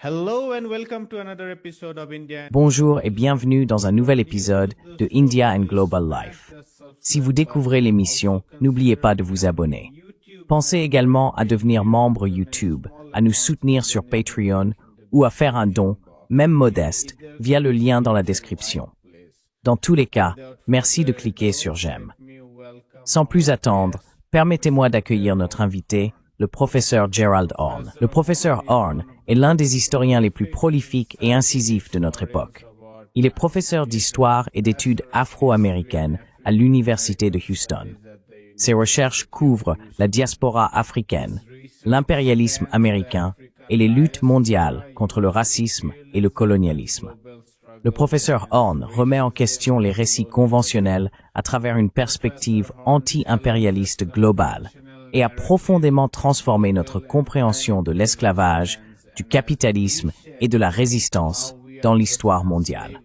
Hello and welcome to another episode of India. Bonjour et bienvenue dans un nouvel épisode de India and Global Life. Si vous découvrez l'émission, n'oubliez pas de vous abonner. Pensez également à devenir membre YouTube, à nous soutenir sur Patreon ou à faire un don, même modeste, via le lien dans la description. Dans tous les cas, merci de cliquer sur j'aime. Sans plus attendre, permettez-moi d'accueillir notre invité, le professeur Gerald Horne. Le professeur Horne est l'un des historiens les plus prolifiques et incisifs de notre époque. Il est professeur d'histoire et d'études afro-américaines à l'Université de Houston. Ses recherches couvrent la diaspora africaine, l'impérialisme américain et les luttes mondiales contre le racisme et le colonialisme. Le professeur Horne remet en question les récits conventionnels à travers une perspective anti-impérialiste globale et a profondément transformé notre compréhension de l'esclavage, du capitalisme et de la résistance dans l'histoire mondiale.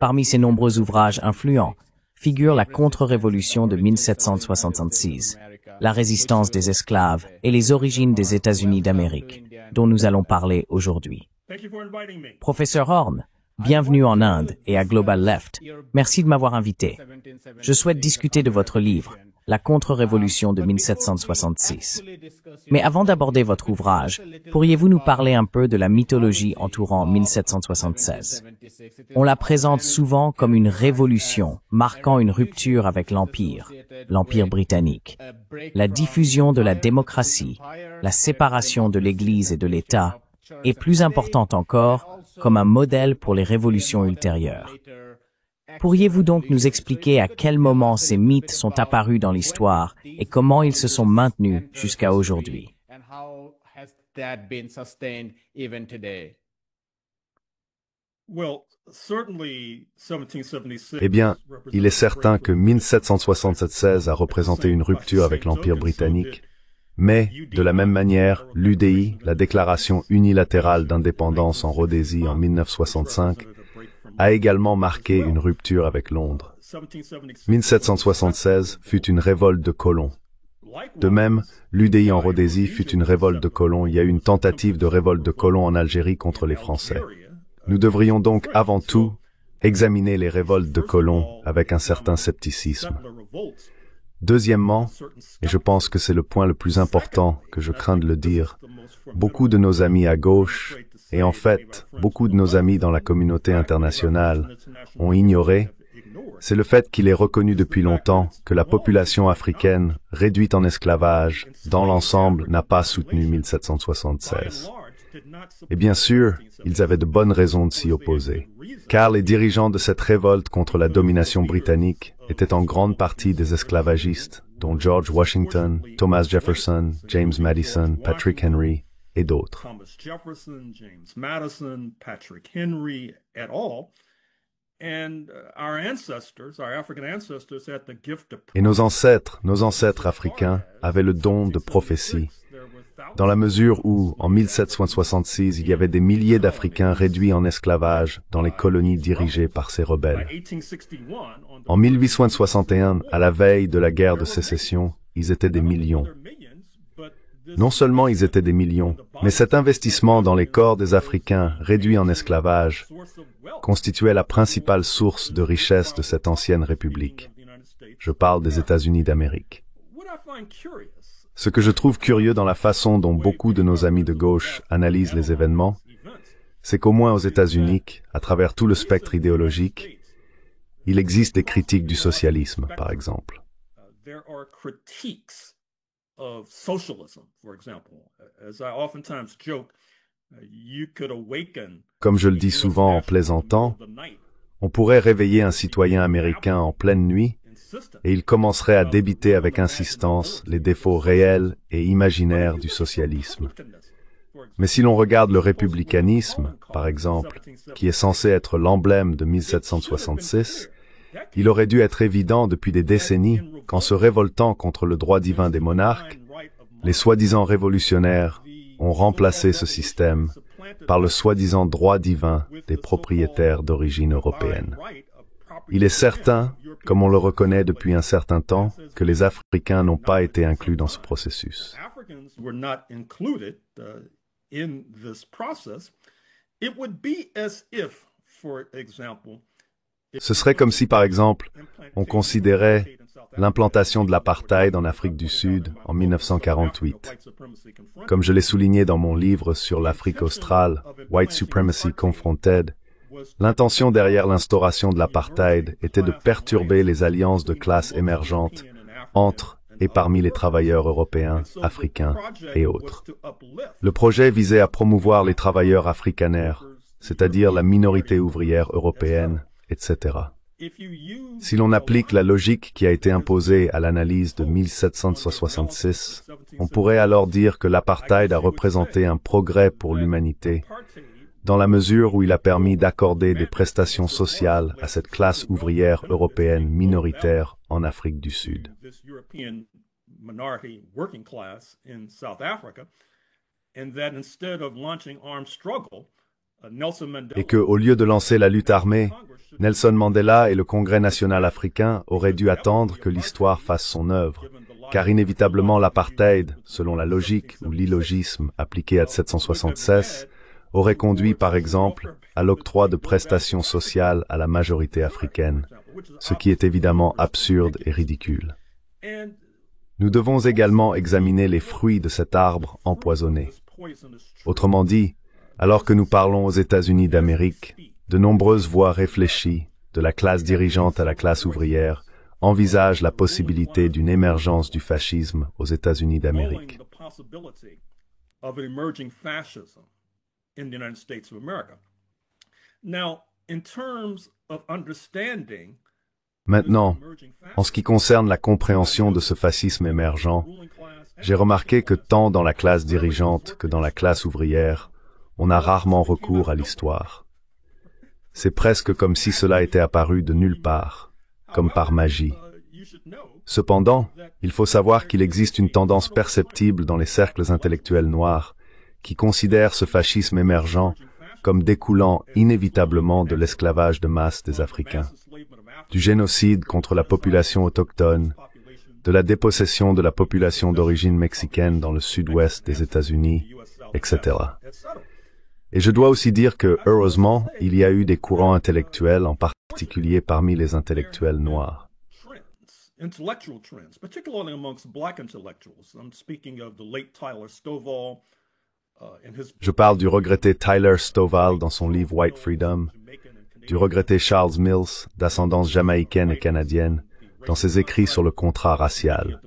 Parmi ses nombreux ouvrages influents figure la contre-révolution de 1766, la résistance des esclaves et les origines des États-Unis d'Amérique, dont nous allons parler aujourd'hui. Professeur Horne, bienvenue en Inde et à Global Left. Merci de m'avoir invité. Je souhaite discuter de votre livre, La contre-révolution de 1766. Mais avant d'aborder votre ouvrage, pourriez-vous nous parler un peu de la mythologie entourant 1776? On la présente souvent comme une révolution, marquant une rupture avec l'Empire britannique, la diffusion de la démocratie, la séparation de l'Église et de l'État, et plus importante encore, comme un modèle pour les révolutions ultérieures. Pourriez-vous donc nous expliquer à quel moment ces mythes sont apparus dans l'histoire et comment ils se sont maintenus jusqu'à aujourd'hui? Eh bien, il est certain que 1776 a représenté une rupture avec l'Empire britannique, mais, de la même manière, l'UDI, la déclaration unilatérale d'indépendance en Rhodésie en 1965, a également marqué une rupture avec Londres. 1776 fut une révolte de colons. De même, l'UDI en Rhodésie fut une révolte de colons. Il y a eu une tentative de révolte de colons en Algérie contre les Français. Nous devrions donc avant tout examiner les révoltes de colons avec un certain scepticisme. Deuxièmement, et je pense que c'est le point le plus important que je crains de le dire, beaucoup de nos amis à gauche, et en fait, beaucoup de nos amis dans la communauté internationale, ont ignoré, c'est le fait qu'il est reconnu depuis longtemps que la population africaine, réduite en esclavage, dans l'ensemble, n'a pas soutenu 1776. Et bien sûr, ils avaient de bonnes raisons de s'y opposer, car les dirigeants de cette révolte contre la domination britannique étaient en grande partie des esclavagistes, dont George Washington, Thomas Jefferson, James Madison, Patrick Henry et d'autres. Et nos ancêtres africains avaient le don de prophétie, dans la mesure où, en 1766, il y avait des milliers d'Africains réduits en esclavage dans les colonies dirigées par ces rebelles. En 1861, à la veille de la guerre de sécession, ils étaient des millions. Non seulement ils étaient des millions, mais cet investissement dans les corps des Africains réduits en esclavage constituait la principale source de richesse de cette ancienne république. Je parle des États-Unis d'Amérique. Ce que je trouve curieux dans la façon dont beaucoup de nos amis de gauche analysent les événements, c'est qu'au moins aux États-Unis, à travers tout le spectre idéologique, il existe des critiques du socialisme, par exemple. Comme je le dis souvent en plaisantant, on pourrait réveiller un citoyen américain en pleine nuit et il commencerait à débiter avec insistance les défauts réels et imaginaires du socialisme. Mais si l'on regarde le républicanisme, par exemple, qui est censé être l'emblème de 1766, il aurait dû être évident depuis des décennies qu'en se révoltant contre le droit divin des monarques, les soi-disant révolutionnaires ont remplacé ce système par le soi-disant droit divin des propriétaires d'origine européenne. Il est certain, comme on le reconnaît depuis un certain temps, que les Africains n'ont pas été inclus dans ce processus. Ce serait comme si, par exemple, on considérait l'implantation de l'apartheid en Afrique du Sud en 1948. Comme je l'ai souligné dans mon livre sur l'Afrique australe, White Supremacy Confronted, l'intention derrière l'instauration de l'apartheid était de perturber les alliances de classes émergentes entre et parmi les travailleurs européens, africains et autres. Le projet visait à promouvoir les travailleurs afrikaners, c'est-à-dire la minorité ouvrière européenne, etc. Si l'on applique la logique qui a été imposée à l'analyse de 1766, on pourrait alors dire que l'apartheid a représenté un progrès pour l'humanité, dans la mesure où il a permis d'accorder des prestations sociales à cette classe ouvrière européenne minoritaire en Afrique du Sud. Et que, au lieu de lancer la lutte armée, Nelson Mandela et le Congrès national africain auraient dû attendre que l'histoire fasse son œuvre, car inévitablement l'apartheid, selon la logique ou l'illogisme appliqué à 1776, aurait conduit par exemple à l'octroi de prestations sociales à la majorité africaine, ce qui est évidemment absurde et ridicule. Nous devons également examiner les fruits de cet arbre empoisonné. Autrement dit, alors que nous parlons aux États-Unis d'Amérique, de nombreuses voix réfléchies, de la classe dirigeante à la classe ouvrière, envisagent la possibilité d'une émergence du fascisme aux États-Unis d'Amérique. Maintenant, en ce qui concerne la compréhension de ce fascisme émergent, j'ai remarqué que tant dans la classe dirigeante que dans la classe ouvrière, on a rarement recours à l'histoire. C'est presque comme si cela était apparu de nulle part, comme par magie. Cependant, il faut savoir qu'il existe une tendance perceptible dans les cercles intellectuels noirs qui considèrent ce fascisme émergent comme découlant inévitablement de l'esclavage de masse des Africains, du génocide contre la population autochtone, de la dépossession de la population d'origine mexicaine dans le sud-ouest des États-Unis, etc. Et je dois aussi dire que, heureusement, il y a eu des courants intellectuels, en particulier parmi les intellectuels noirs. Je parle du regretté Tyler Stovall dans son livre White Freedom, du regretté Charles Mills, d'ascendance jamaïcaine et canadienne, dans ses écrits sur le contrat racial.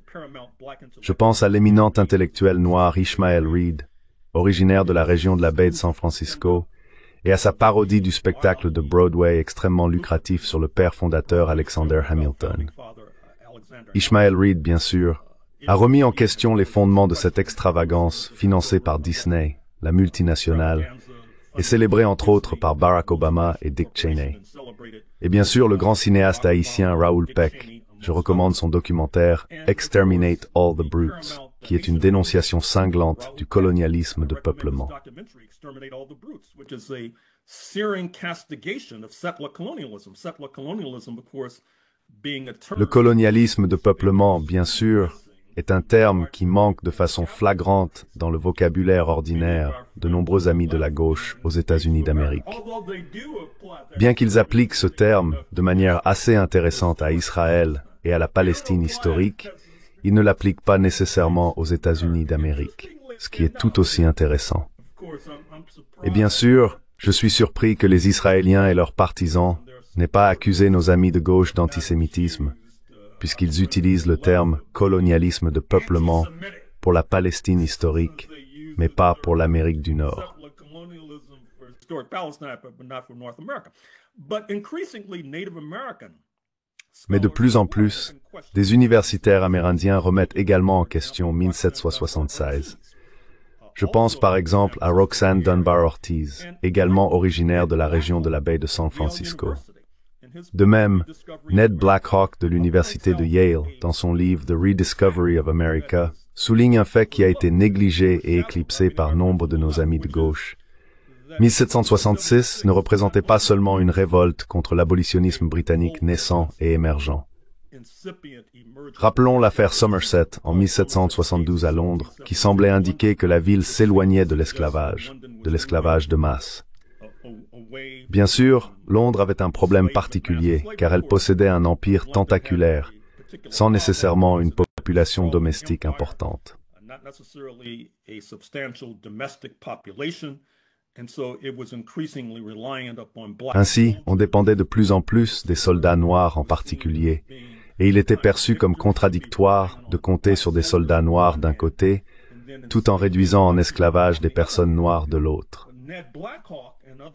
Je pense à l'éminent intellectuel noir Ishmael Reed, originaire de la région de la baie de San Francisco, et à sa parodie du spectacle de Broadway extrêmement lucratif sur le père fondateur Alexander Hamilton. Ishmael Reed, bien sûr, a remis en question les fondements de cette extravagance financée par Disney, la multinationale, et célébrée entre autres par Barack Obama et Dick Cheney. Et bien sûr le grand cinéaste haïtien Raoul Peck. Je recommande son documentaire Exterminate All the Brutes, qui est une dénonciation cinglante du colonialisme de peuplement. Le colonialisme de peuplement, bien sûr, est un terme qui manque de façon flagrante dans le vocabulaire ordinaire de nombreux amis de la gauche aux États-Unis d'Amérique. Bien qu'ils appliquent ce terme de manière assez intéressante à Israël et à la Palestine historique, ils ne l'appliquent pas nécessairement aux États-Unis d'Amérique, ce qui est tout aussi intéressant. Et bien sûr, je suis surpris que les Israéliens et leurs partisans n'aient pas accusé nos amis de gauche d'antisémitisme, puisqu'ils utilisent le terme colonialisme de peuplement pour la Palestine historique, mais pas pour l'Amérique du Nord. Mais de plus en plus, des universitaires amérindiens remettent également en question 1776. Je pense par exemple à Roxanne Dunbar Ortiz, également originaire de la région de la baie de San Francisco. De même, Ned Blackhawk de l'université de Yale, dans son livre The Rediscovery of America, souligne un fait qui a été négligé et éclipsé par nombre de nos amis de gauche. 1766 ne représentait pas seulement une révolte contre l'abolitionnisme britannique naissant et émergent. Rappelons l'affaire Somerset en 1772 à Londres, qui semblait indiquer que la ville s'éloignait de l'esclavage de masse. Bien sûr, Londres avait un problème particulier, car elle possédait un empire tentaculaire, sans nécessairement une population domestique importante. Ainsi, on dépendait de plus en plus des soldats noirs en particulier, et il était perçu comme contradictoire de compter sur des soldats noirs d'un côté, tout en réduisant en esclavage des personnes noires de l'autre.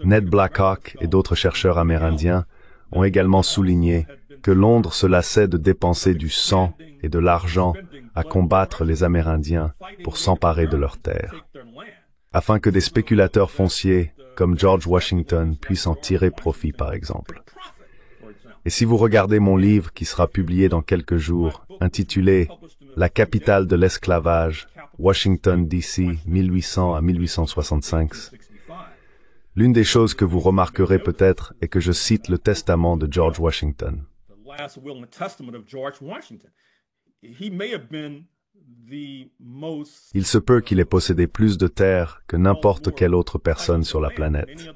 Ned Blackhawk et d'autres chercheurs amérindiens ont également souligné que Londres se lassait de dépenser du sang et de l'argent à combattre les Amérindiens pour s'emparer de leurs terres, afin que des spéculateurs fonciers comme George Washington puissent en tirer profit, par exemple. Et si vous regardez mon livre qui sera publié dans quelques jours, intitulé « La capitale de l'esclavage, Washington, D.C., 1800 à 1865 », l'une des choses que vous remarquerez peut-être est que je cite le testament de George Washington. Il se peut qu'il ait possédé plus de terres que n'importe quelle autre personne sur la planète,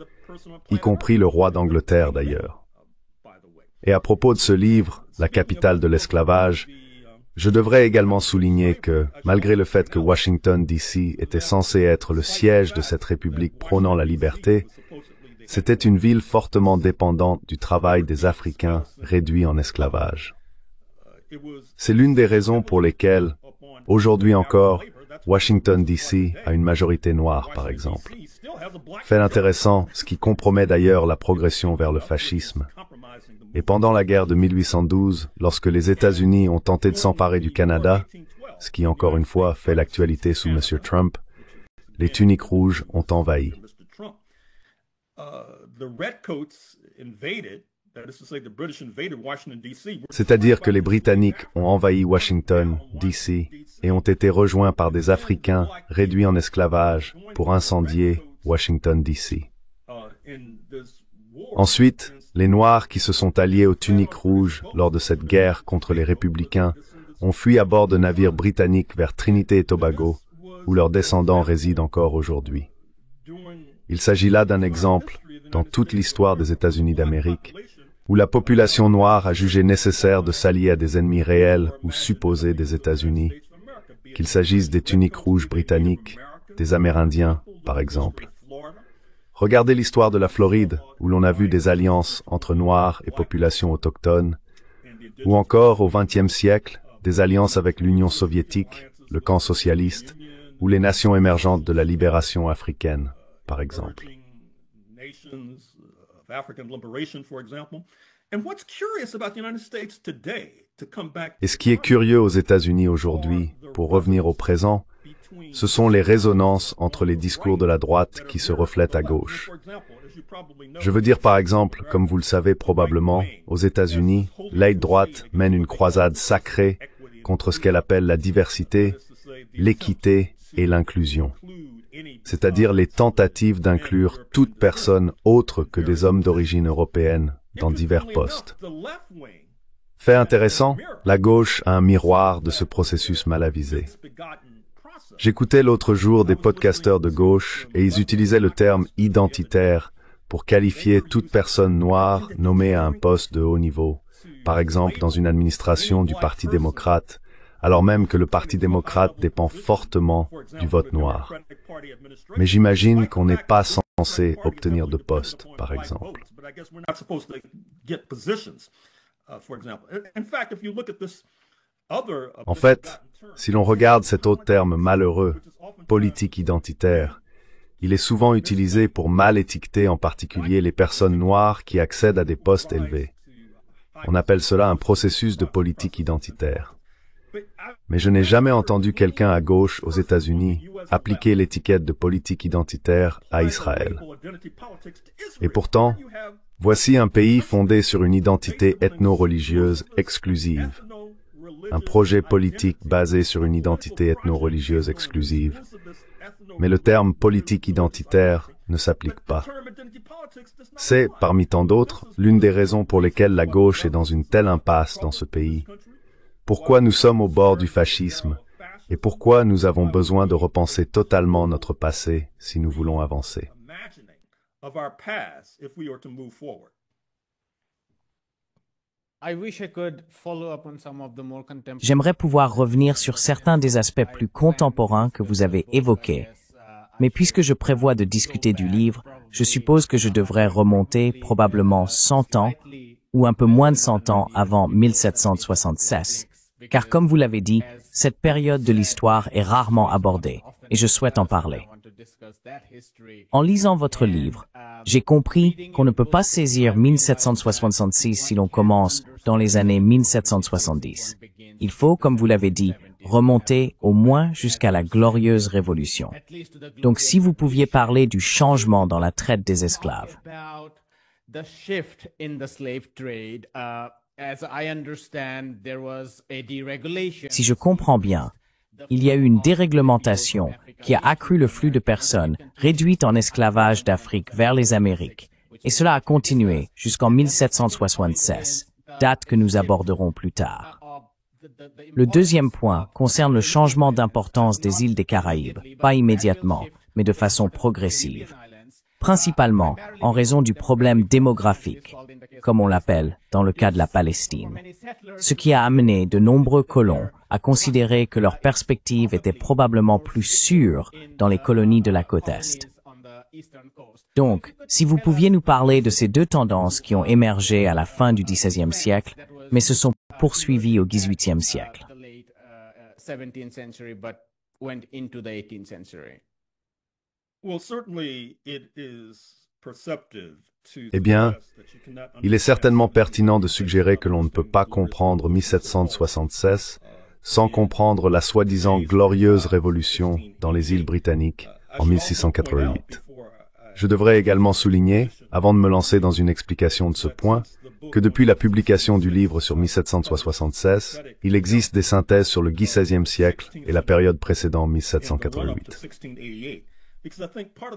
y compris le roi d'Angleterre d'ailleurs. Et à propos de ce livre, La capitale de l'esclavage, je devrais également souligner que, malgré le fait que Washington, D.C. était censé être le siège de cette république prônant la liberté, c'était une ville fortement dépendante du travail des Africains réduits en esclavage. C'est l'une des raisons pour lesquelles, aujourd'hui encore, Washington, D.C. a une majorité noire, par exemple. Fait intéressant, ce qui compromet d'ailleurs la progression vers le fascisme. Et pendant la guerre de 1812, lorsque les États-Unis ont tenté de s'emparer du Canada, ce qui encore une fois fait l'actualité sous M. Trump, les tuniques rouges ont envahi. C'est-à-dire que les Britanniques ont envahi Washington, D.C., et ont été rejoints par des Africains réduits en esclavage pour incendier Washington, D.C. Ensuite, les Noirs qui se sont alliés aux tuniques rouges lors de cette guerre contre les républicains ont fui à bord de navires britanniques vers Trinité et Tobago, où leurs descendants résident encore aujourd'hui. Il s'agit là d'un exemple, dans toute l'histoire des États-Unis d'Amérique, où la population noire a jugé nécessaire de s'allier à des ennemis réels ou supposés des États-Unis, qu'il s'agisse des tuniques rouges britanniques, des Amérindiens, par exemple. Regardez l'histoire de la Floride, où l'on a vu des alliances entre Noirs et populations autochtones, ou encore au XXe siècle, des alliances avec l'Union soviétique, le camp socialiste, ou les nations émergentes de la libération africaine, par exemple. Et ce qui est curieux aux États-Unis aujourd'hui, pour revenir au présent, ce sont les résonances entre les discours de la droite qui se reflètent à gauche. Je veux dire par exemple, comme vous le savez probablement, aux États-Unis, l'aile droite mène une croisade sacrée contre ce qu'elle appelle la diversité, l'équité et l'inclusion, c'est-à-dire les tentatives d'inclure toute personne autre que des hommes d'origine européenne dans divers postes. Fait intéressant, la gauche a un miroir de ce processus mal avisé. J'écoutais l'autre jour des podcasteurs de gauche et ils utilisaient le terme « identitaire » pour qualifier toute personne noire nommée à un poste de haut niveau, par exemple dans une administration du Parti démocrate, alors même que le Parti démocrate dépend fortement du vote noir. Mais j'imagine qu'on n'est pas censé obtenir de poste, par exemple. En fait, si l'on regarde cet autre terme malheureux, politique identitaire, il est souvent utilisé pour mal étiqueter en particulier les personnes noires qui accèdent à des postes élevés. On appelle cela un processus de politique identitaire. Mais je n'ai jamais entendu quelqu'un à gauche aux États-Unis appliquer l'étiquette de politique identitaire à Israël. Et pourtant, voici un pays fondé sur une identité ethno-religieuse exclusive. Un projet politique basé sur une identité ethno-religieuse exclusive. Mais le terme politique identitaire ne s'applique pas. C'est, parmi tant d'autres, l'une des raisons pour lesquelles la gauche est dans une telle impasse dans ce pays. Pourquoi nous sommes au bord du fascisme et pourquoi nous avons besoin de repenser totalement notre passé si nous voulons avancer. J'aimerais pouvoir revenir sur certains des aspects plus contemporains que vous avez évoqués, mais puisque je prévois de discuter du livre, je suppose que je devrais remonter probablement 100 ans ou un peu moins de 100 ans avant 1776. Car comme vous l'avez dit, cette période de l'histoire est rarement abordée, et je souhaite en parler. En lisant votre livre, j'ai compris qu'on ne peut pas saisir 1766 si l'on commence dans les années 1770. Il faut, comme vous l'avez dit, remonter au moins jusqu'à la glorieuse Révolution. Donc si vous pouviez parler du changement dans la traite des esclaves. Si je comprends bien, il y a eu une déréglementation qui a accru le flux de personnes réduites en esclavage d'Afrique vers les Amériques, et cela a continué jusqu'en 1776, date que nous aborderons plus tard. Le deuxième point concerne le changement d'importance des îles des Caraïbes, pas immédiatement, mais de façon progressive, principalement en raison du problème démographique, comme on l'appelle dans le cas de la Palestine, ce qui a amené de nombreux colons à considérer que leur perspective était probablement plus sûre dans les colonies de la côte Est. Donc, si vous pouviez nous parler de ces deux tendances qui ont émergé à la fin du XVIe siècle, mais se sont poursuivies au XVIIIe siècle. Eh bien, il est certainement pertinent de suggérer que l'on ne peut pas comprendre 1776 sans comprendre la soi-disant glorieuse révolution dans les îles britanniques en 1688. Je devrais également souligner, avant de me lancer dans une explication de ce point, que depuis la publication du livre sur 1776, il existe des synthèses sur le XVIe siècle et la période précédant 1788.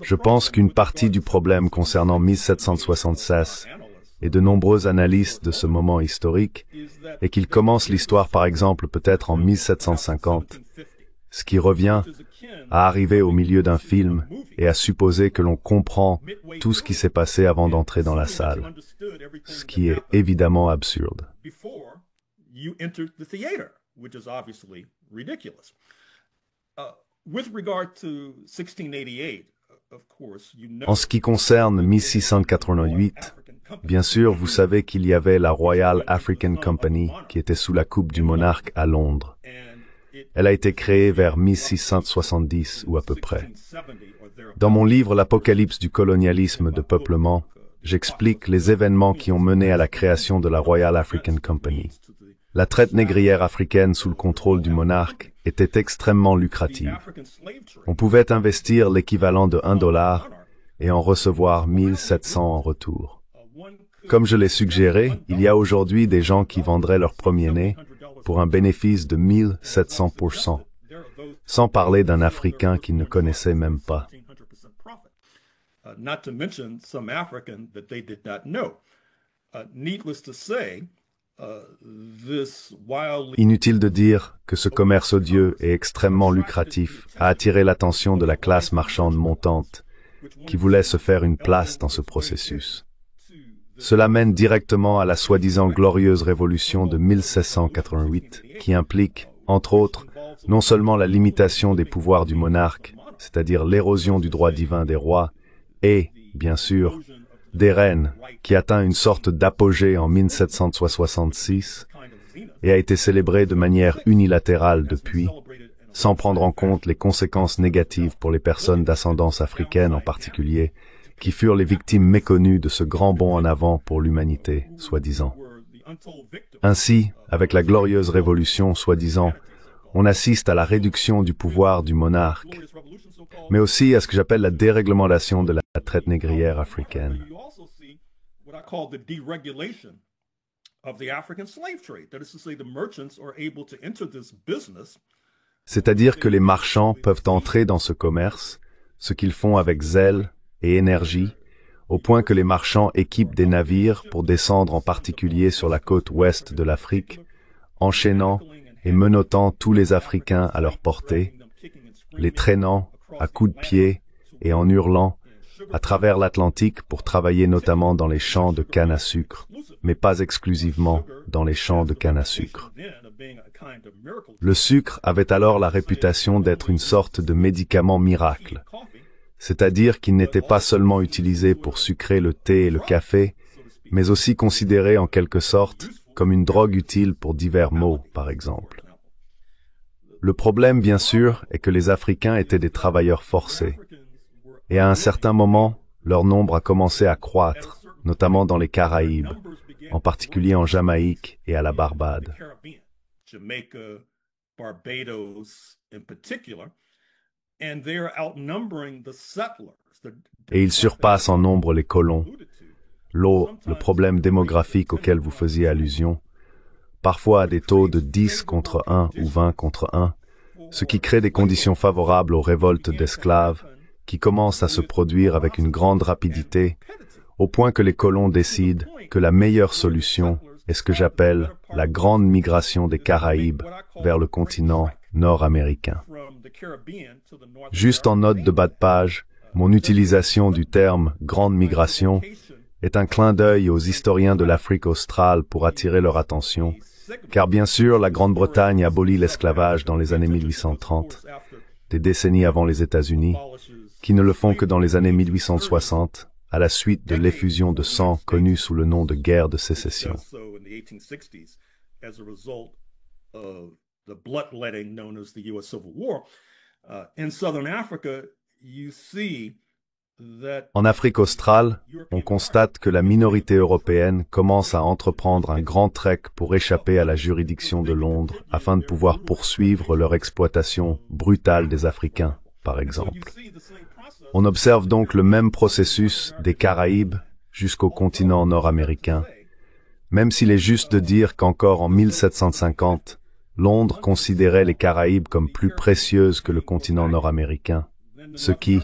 Je pense qu'une partie du problème concernant 1776 et de nombreux analystes de ce moment historique est qu'il commence l'histoire par exemple peut-être en 1750, ce qui revient à arriver au milieu d'un film et à supposer que l'on comprend tout ce qui s'est passé avant d'entrer dans la salle, ce qui est évidemment absurde. En ce qui concerne 1688, bien sûr, vous savez qu'il y avait la Royal African Company qui était sous la coupe du monarque à Londres. Elle a été créée vers 1670 ou à peu près. Dans mon livre L'Apocalypse du colonialisme de peuplement, j'explique les événements qui ont mené à la création de la Royal African Company. La traite négrière africaine sous le contrôle du monarque était extrêmement lucrative. On pouvait investir l'équivalent de $1 et en recevoir 1700 en retour. Comme je l'ai suggéré, il y a aujourd'hui des gens qui vendraient leur premier-né pour un bénéfice de 1700%, sans parler d'un Africain qu'ils ne connaissaient même pas. Inutile de dire que ce commerce odieux et extrêmement lucratif a attiré l'attention de la classe marchande montante qui voulait se faire une place dans ce processus. Cela mène directement à la soi-disant glorieuse révolution de 1688 qui implique, entre autres, non seulement la limitation des pouvoirs du monarque, c'est-à-dire l'érosion du droit divin des rois, et, bien sûr, des reines, qui atteint une sorte d'apogée en 1766 et a été célébrée de manière unilatérale depuis, sans prendre en compte les conséquences négatives pour les personnes d'ascendance africaine en particulier, qui furent les victimes méconnues de ce grand bond en avant pour l'humanité, soi-disant. Ainsi, avec la glorieuse révolution, soi-disant, on assiste à la réduction du pouvoir du monarque, mais aussi à ce que j'appelle la déréglementation de la traite négrière africaine. C'est-à-dire que les marchands peuvent entrer dans ce commerce, ce qu'ils font avec zèle, et énergie, au point que les marchands équipent des navires pour descendre en particulier sur la côte ouest de l'Afrique, enchaînant et menottant tous les Africains à leur portée, les traînant à coups de pied et en hurlant à travers l'Atlantique pour travailler notamment dans les champs de canne à sucre, mais pas exclusivement dans les champs de canne à sucre. Le sucre avait alors la réputation d'être une sorte de médicament miracle, c'est-à-dire qu'il n'était pas seulement utilisé pour sucrer le thé et le café, mais aussi considéré en quelque sorte comme une drogue utile pour divers maux, par exemple. Le problème, bien sûr, est que les Africains étaient des travailleurs forcés. Et à un certain moment, leur nombre a commencé à croître, notamment dans les Caraïbes, en particulier en Jamaïque et à la Barbade. Et ils surpassent en nombre les colons. Le problème démographique auquel vous faisiez allusion, parfois à des taux de 10 contre 1 ou 20 contre 1, ce qui crée des conditions favorables aux révoltes d'esclaves, qui commencent à se produire avec une grande rapidité, au point que les colons décident que la meilleure solution est ce que j'appelle la grande migration des Caraïbes vers le continent nord-américain. Juste en note de bas de page, mon utilisation du terme « grande migration » est un clin d'œil aux historiens de l'Afrique australe pour attirer leur attention, car bien sûr, la Grande-Bretagne abolit l'esclavage dans les années 1830, des décennies avant les États-Unis, qui ne le font que dans les années 1860, à la suite de l'effusion de sang connue sous le nom de guerre de sécession. En Afrique australe, on constate que la minorité européenne commence à entreprendre un grand trek pour échapper à la juridiction de Londres afin de pouvoir poursuivre leur exploitation brutale des Africains, par exemple. On observe donc le même processus des Caraïbes jusqu'au continent nord-américain, même s'il est juste de dire qu'encore en 1750, Londres considérait les Caraïbes comme plus précieuses que le continent nord-américain, ce qui,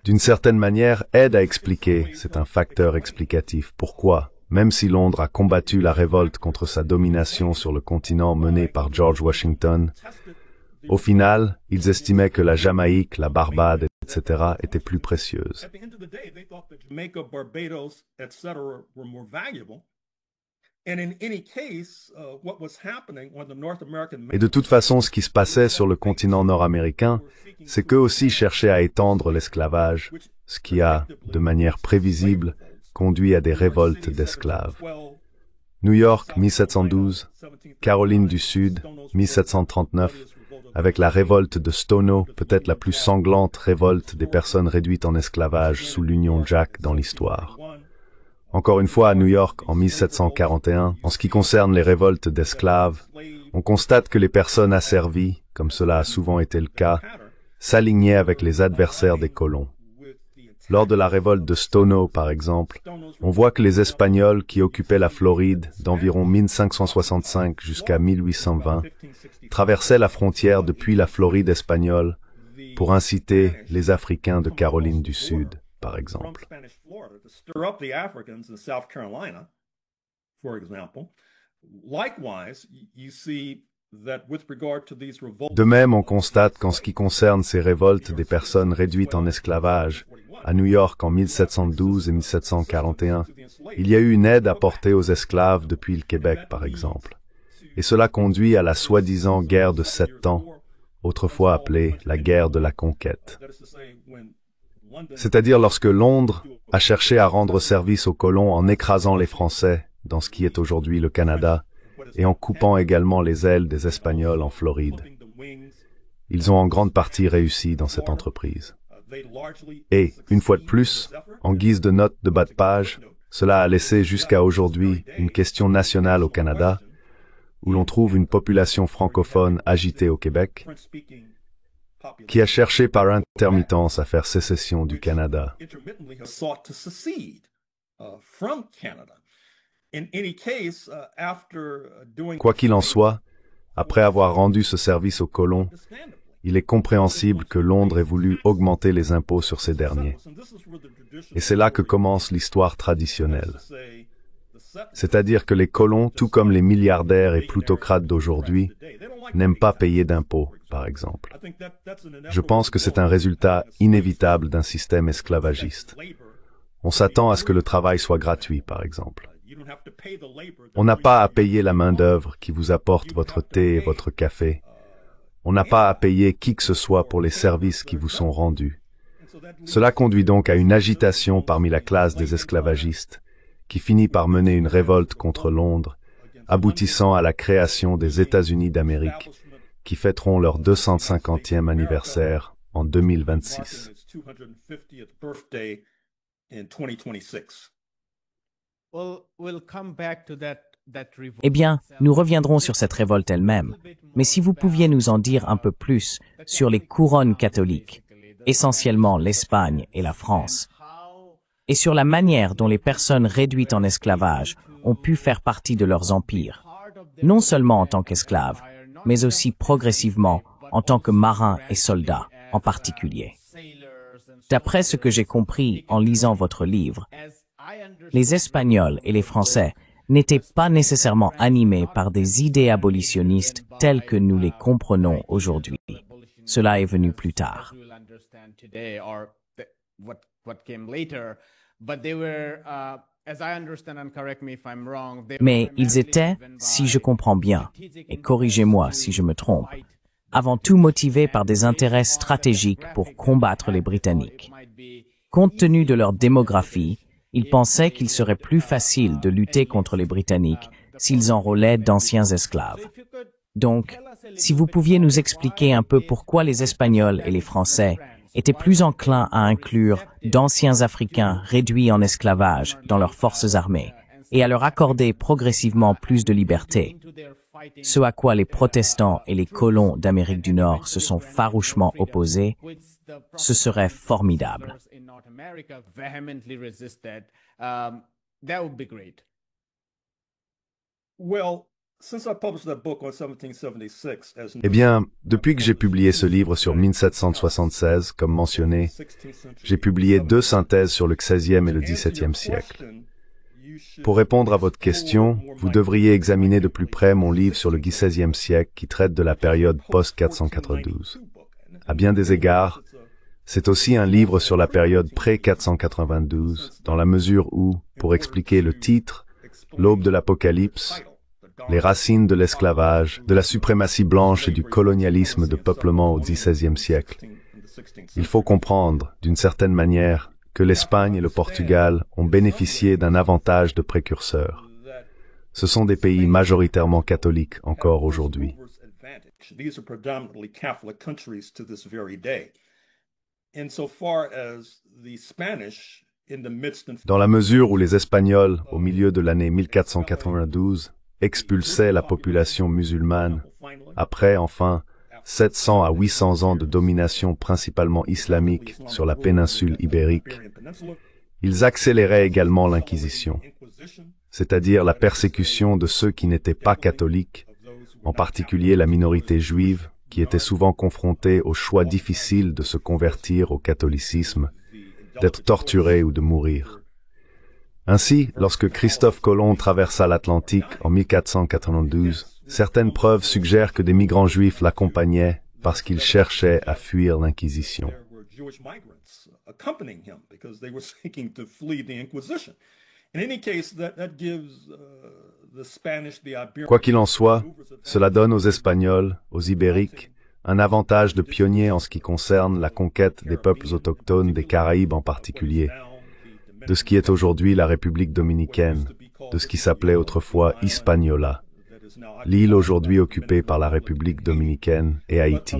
d'une certaine manière, aide à expliquer, c'est un facteur explicatif, pourquoi, même si Londres a combattu la révolte contre sa domination sur le continent menée par George Washington, au final, ils estimaient que la Jamaïque, la Barbade, etc., étaient plus précieuses. Et de toute façon, ce qui se passait sur le continent nord-américain, c'est qu'eux aussi cherchaient à étendre l'esclavage, ce qui a, de manière prévisible, conduit à des révoltes d'esclaves. New York, 1712, Caroline du Sud, 1739, avec la révolte de Stono, peut-être la plus sanglante révolte des personnes réduites en esclavage sous l'Union Jack dans l'histoire. Encore une fois, à New York, en 1741, en ce qui concerne les révoltes d'esclaves, on constate que les personnes asservies, comme cela a souvent été le cas, s'alignaient avec les adversaires des colons. Lors de la révolte de Stono, par exemple, on voit que les Espagnols qui occupaient la Floride d'environ 1565 jusqu'à 1820 traversaient la frontière depuis la Floride espagnole pour inciter les Africains de Caroline du Sud, par exemple. De même, on constate qu'en ce qui concerne ces révoltes des personnes réduites en esclavage, à New York en 1712 et 1741, il y a eu une aide apportée aux esclaves depuis le Québec, par exemple. Et cela conduit à la soi-disant guerre de 7 ans, autrefois appelée la guerre de la conquête. C'est-à-dire lorsque Londres a cherché à rendre service aux colons en écrasant les Français, dans ce qui est aujourd'hui le Canada, et en coupant également les ailes des Espagnols en Floride. Ils ont en grande partie réussi dans cette entreprise. Et, une fois de plus, en guise de note de bas de page, cela a laissé jusqu'à aujourd'hui une question nationale au Canada, où l'on trouve une population francophone agitée au Québec, qui a cherché par intermittence à faire sécession du Canada. Quoi qu'il en soit, après avoir rendu ce service aux colons, il est compréhensible que Londres ait voulu augmenter les impôts sur ces derniers. Et c'est là que commence l'histoire traditionnelle. C'est-à-dire que les colons, tout comme les milliardaires et plutocrates d'aujourd'hui, n'aiment pas payer d'impôts, par exemple. Je pense que c'est un résultat inévitable d'un système esclavagiste. On s'attend à ce que le travail soit gratuit, par exemple. On n'a pas à payer la main-d'œuvre qui vous apporte votre thé et votre café. On n'a pas à payer qui que ce soit pour les services qui vous sont rendus. Cela conduit donc à une agitation parmi la classe des esclavagistes, qui finit par mener une révolte contre Londres, aboutissant à la création des États-Unis d'Amérique, qui fêteront leur 250e anniversaire en 2026. Eh bien, nous reviendrons sur cette révolte elle-même, mais si vous pouviez nous en dire un peu plus sur les couronnes catholiques, essentiellement l'Espagne et la France, et sur la manière dont les personnes réduites en esclavage ont pu faire partie de leurs empires, non seulement en tant qu'esclaves, mais aussi progressivement en tant que marins et soldats en particulier. D'après ce que j'ai compris en lisant votre livre, les Espagnols et les Français n'étaient pas nécessairement animés par des idées abolitionnistes telles que nous les comprenons aujourd'hui. Cela est venu plus tard. Mais ils étaient, si je comprends bien, et corrigez-moi si je me trompe, avant tout motivés par des intérêts stratégiques pour combattre les Britanniques. Compte tenu de leur démographie, ils pensaient qu'il serait plus facile de lutter contre les Britanniques s'ils enrôlaient d'anciens esclaves. Donc, si vous pouviez nous expliquer un peu pourquoi les Espagnols et les Français étaient plus enclins à inclure d'anciens Africains réduits en esclavage dans leurs forces armées et à leur accorder progressivement plus de liberté, ce à quoi les protestants et les colons d'Amérique du Nord se sont farouchement opposés, ce serait formidable. Eh bien, depuis que j'ai publié ce livre sur 1776, comme mentionné, j'ai publié 2 synthèses sur le XVIe et le XVIIe siècle. Pour répondre à votre question, vous devriez examiner de plus près mon livre sur le XVIe siècle qui traite de la période post-492. À bien des égards, c'est aussi un livre sur la période pré-492, dans la mesure où, pour expliquer le titre, l'aube de l'Apocalypse, les racines de l'esclavage, de la suprématie blanche et du colonialisme de peuplement au XVIe siècle, il faut comprendre, d'une certaine manière, que l'Espagne et le Portugal ont bénéficié d'un avantage de précurseurs. Ce sont des pays majoritairement catholiques encore aujourd'hui. Dans la mesure où les Espagnols, au milieu de l'année 1492, expulsaient la population musulmane, après, enfin, 700 à 800 ans de domination principalement islamique sur la péninsule ibérique, ils accéléraient également l'Inquisition, c'est-à-dire la persécution de ceux qui n'étaient pas catholiques, en particulier la minorité juive, qui était souvent confrontée au choix difficile de se convertir au catholicisme, d'être torturé ou de mourir. Ainsi, lorsque Christophe Colomb traversa l'Atlantique en 1492, certaines preuves suggèrent que des migrants juifs l'accompagnaient parce qu'ils cherchaient à fuir l'Inquisition. Quoi qu'il en soit, cela donne aux Espagnols, aux Ibériques, un avantage de pionnier en ce qui concerne la conquête des peuples autochtones des Caraïbes en particulier, de ce qui est aujourd'hui la République dominicaine, de ce qui s'appelait autrefois Hispaniola, l'île aujourd'hui occupée par la République dominicaine et Haïti.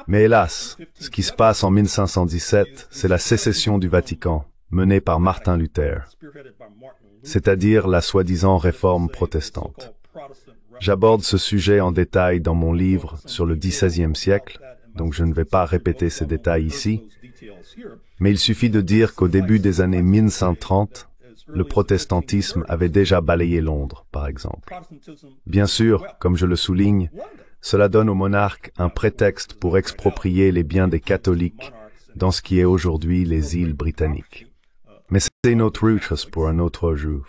Mais hélas, ce qui se passe en 1517, c'est la sécession du Vatican, menée par Martin Luther, c'est-à-dire la soi-disant réforme protestante. J'aborde ce sujet en détail dans mon livre sur le XVIe siècle, donc je ne vais pas répéter ces détails ici, mais il suffit de dire qu'au début des années 1530, le protestantisme avait déjà balayé Londres, par exemple. Bien sûr, comme je le souligne, Cela donne au monarque un prétexte pour exproprier les biens des catholiques dans ce qui est aujourd'hui les îles britanniques. Mais c'est une autre chose pour un autre jour.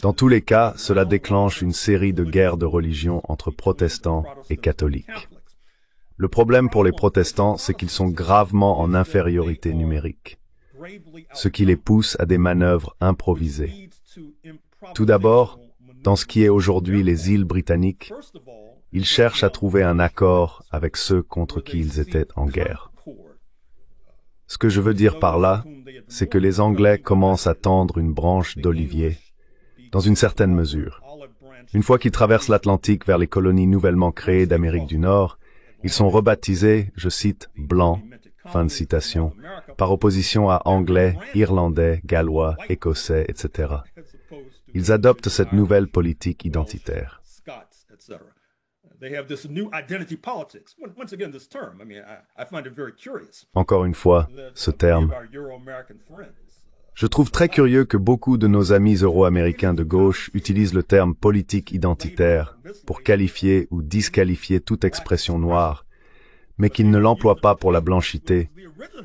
Dans tous les cas, cela déclenche une série de guerres de religion entre protestants et catholiques. Le problème pour les protestants, c'est qu'ils sont gravement en infériorité numérique, ce qui les pousse à des manœuvres improvisées. Tout d'abord, dans ce qui est aujourd'hui les îles britanniques, ils cherchent à trouver un accord avec ceux contre qui ils étaient en guerre. Ce que je veux dire par là, c'est que les Anglais commencent à tendre une branche d'olivier, dans une certaine mesure. Une fois qu'ils traversent l'Atlantique vers les colonies nouvellement créées d'Amérique du Nord, ils sont rebaptisés, je cite, blancs, fin de citation, par opposition à Anglais, Irlandais, Gallois, Écossais, etc. Ils adoptent cette nouvelle politique identitaire. Encore une fois, ce terme. Je trouve très curieux que beaucoup de nos amis euro-américains de gauche utilisent le terme politique identitaire pour qualifier ou disqualifier toute expression noire, mais qu'ils ne l'emploient pas pour la blanchité,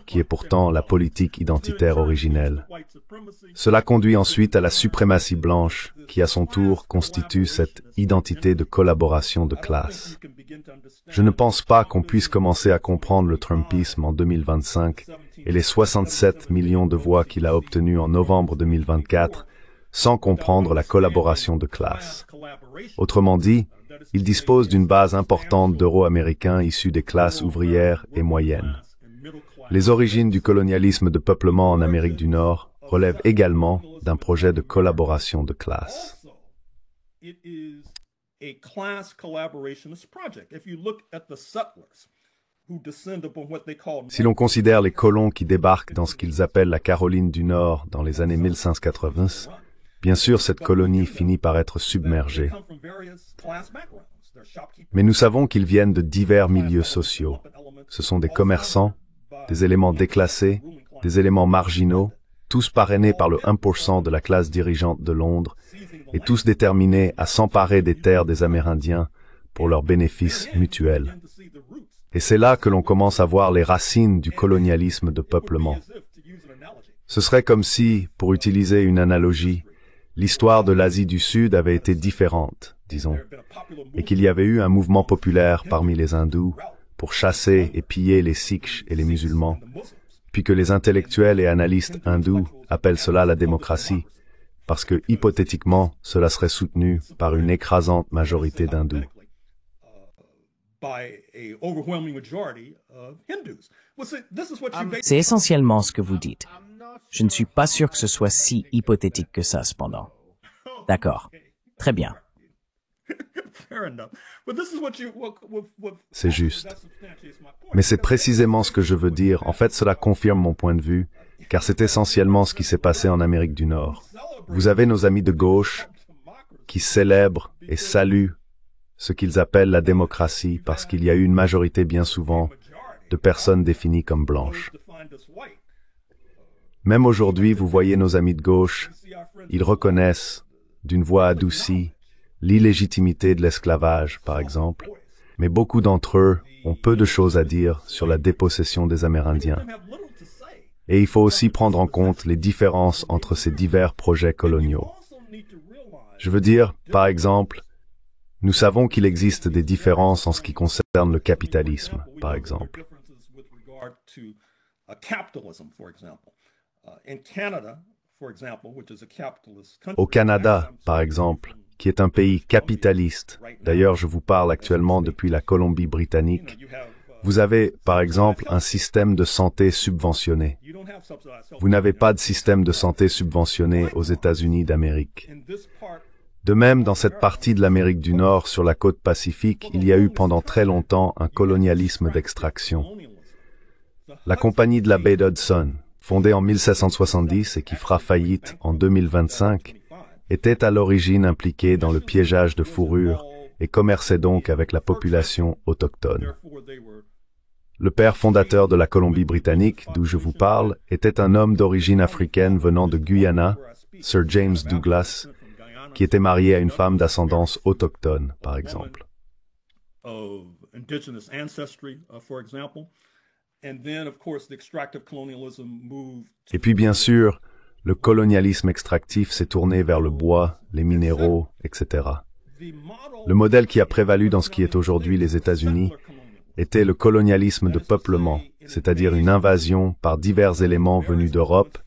qui est pourtant la politique identitaire originelle. Cela conduit ensuite à la suprématie blanche, qui à son tour constitue cette identité de collaboration de classe. Je ne pense pas qu'on puisse commencer à comprendre le Trumpisme en 2025 et les 67 millions de voix qu'il a obtenues en novembre 2024 sans comprendre la collaboration de classe. Autrement dit, il dispose d'une base importante d'euro-américains issus des classes ouvrières et moyennes. Les origines du colonialisme de peuplement en Amérique du Nord relèvent également d'un projet de collaboration de classe. Si l'on considère les colons qui débarquent dans ce qu'ils appellent la Caroline du Nord dans les années 1580, bien sûr cette colonie finit par être submergée. Mais nous savons qu'ils viennent de divers milieux sociaux. Ce sont des commerçants, des éléments déclassés, des éléments marginaux, tous parrainés par le 1% de la classe dirigeante de Londres, et tous déterminés à s'emparer des terres des Amérindiens pour leurs bénéfices mutuels. Et c'est là que l'on commence à voir les racines du colonialisme de peuplement. Ce serait comme si, pour utiliser une analogie, l'histoire de l'Asie du Sud avait été différente, disons, et qu'il y avait eu un mouvement populaire parmi les hindous pour chasser et piller les Sikhs et les musulmans, puis que les intellectuels et analystes hindous appellent cela la démocratie, parce que, hypothétiquement, cela serait soutenu par une écrasante majorité d'hindous. C'est essentiellement ce que vous dites. Je ne suis pas sûr que ce soit si hypothétique que ça, cependant. D'accord. Très bien. C'est juste. Mais c'est précisément ce que je veux dire. En fait, cela confirme mon point de vue, car c'est essentiellement ce qui s'est passé en Amérique du Nord. Vous avez nos amis de gauche qui célèbrent et saluent ce qu'ils appellent la démocratie parce qu'il y a eu une majorité bien souvent de personnes définies comme blanches. Même aujourd'hui, vous voyez nos amis de gauche, ils reconnaissent, d'une voix adoucie, l'illégitimité de l'esclavage, par exemple, mais beaucoup d'entre eux ont peu de choses à dire sur la dépossession des Amérindiens. Et il faut aussi prendre en compte les différences entre ces divers projets coloniaux. Je veux dire, par exemple, nous savons qu'il existe des différences en ce qui concerne le capitalisme, par exemple. Au Canada, par exemple, qui est un pays capitaliste, d'ailleurs je vous parle actuellement depuis la Colombie-Britannique, vous avez, par exemple, un système de santé subventionné. Vous n'avez pas de système de santé subventionné aux États-Unis d'Amérique. De même, dans cette partie de l'Amérique du Nord, sur la côte Pacifique, il y a eu pendant très longtemps un colonialisme d'extraction. La compagnie de la baie d'Hudson, fondée en 1770 et qui fera faillite en 2025, était à l'origine impliquée dans le piégeage de fourrure et commerçait donc avec la population autochtone. le père fondateur de la Colombie-Britannique, d'où je vous parle, était un homme d'origine africaine venant de Guyana, Sir James Douglas, qui était marié à une femme d'ascendance autochtone, par exemple. Et puis bien sûr, le colonialisme extractif s'est tourné vers le bois, les minéraux, etc. Le modèle qui a prévalu dans ce qui est aujourd'hui les États-Unis était le colonialisme de peuplement, c'est-à-dire une invasion par divers éléments venus d'Europe,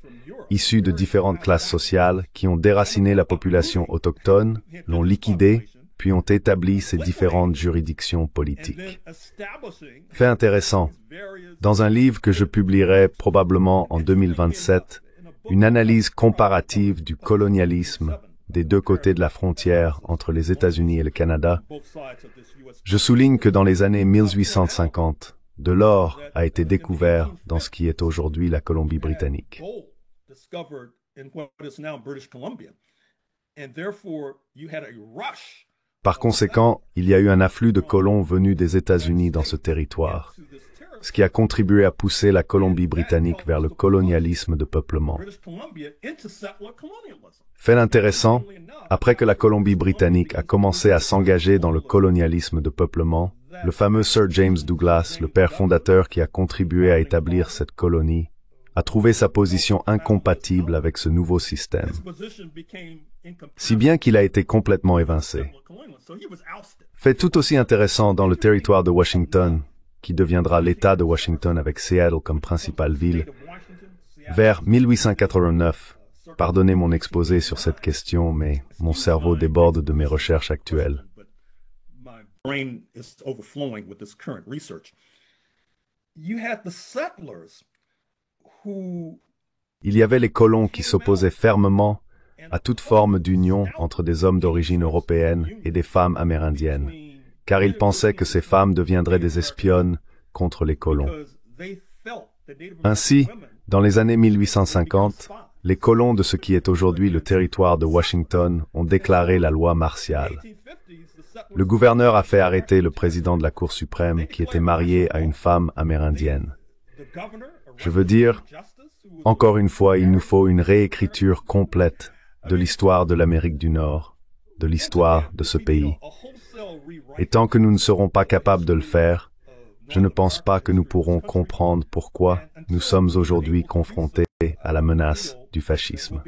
issus de différentes classes sociales qui ont déraciné la population autochtone, l'ont liquidée, puis ont établi ces différentes juridictions politiques. Fait intéressant, dans un livre que je publierai probablement en 2027, une analyse comparative du colonialisme des deux côtés de la frontière entre les États-Unis et le Canada, je souligne que dans les années 1850, de l'or a été découvert dans ce qui est aujourd'hui la Colombie-Britannique. Par conséquent, il y a eu un afflux de colons venus des États-Unis dans ce territoire, ce qui a contribué à pousser la Colombie-Britannique vers le colonialisme de peuplement. Fait intéressant, après que la Colombie-Britannique a commencé à s'engager dans le colonialisme de peuplement, le fameux Sir James Douglas, le père fondateur qui a contribué à établir cette colonie, a trouvé sa position incompatible avec ce nouveau système, si bien qu'il a été complètement évincé. Fait tout aussi intéressant dans le territoire de Washington, qui deviendra l'État de Washington avec Seattle comme principale ville, vers 1889. Pardonnez mon exposé sur cette question, mais mon cerveau déborde de mes recherches actuelles. Il y avait les colons qui s'opposaient fermement à toute forme d'union entre des hommes d'origine européenne et des femmes amérindiennes, car ils pensaient que ces femmes deviendraient des espionnes contre les colons. Ainsi, dans les années 1850, les colons de ce qui est aujourd'hui le territoire de Washington ont déclaré la loi martiale. Le gouverneur a fait arrêter le président de la Cour suprême qui était marié à une femme amérindienne. Je veux dire, encore une fois, il nous faut une réécriture complète de l'histoire de l'Amérique du Nord, de l'histoire de ce pays. Et tant que nous ne serons pas capables de le faire, je ne pense pas que nous pourrons comprendre pourquoi nous sommes aujourd'hui confrontés à la menace du fascisme.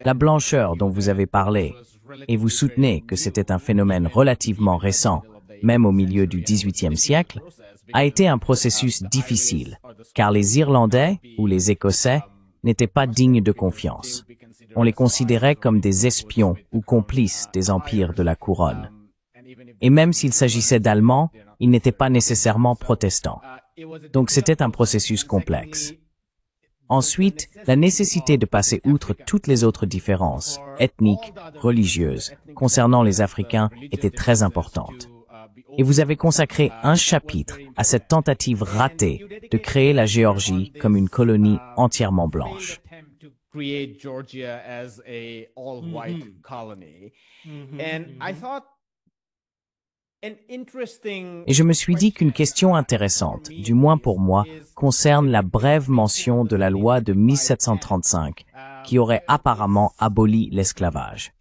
La blancheur dont vous avez parlé, et vous soutenez que c'était un phénomène relativement récent, même au milieu du XVIIIe siècle, a été un processus difficile, car les Irlandais ou les Écossais n'étaient pas dignes de confiance. On les considérait comme des espions ou complices des empires de la couronne. Et même s'il s'agissait d'Allemands, ils n'étaient pas nécessairement protestants. Donc c'était un processus complexe. Ensuite, la nécessité de passer outre toutes les autres différences, ethniques, religieuses, concernant les Africains était très importante. Et vous avez consacré un chapitre à cette tentative ratée de créer la Géorgie comme une colonie entièrement blanche. Et je me suis dit qu'une question intéressante, du moins pour moi, concerne la brève mention de la loi de 1735, qui aurait apparemment aboli l'esclavage.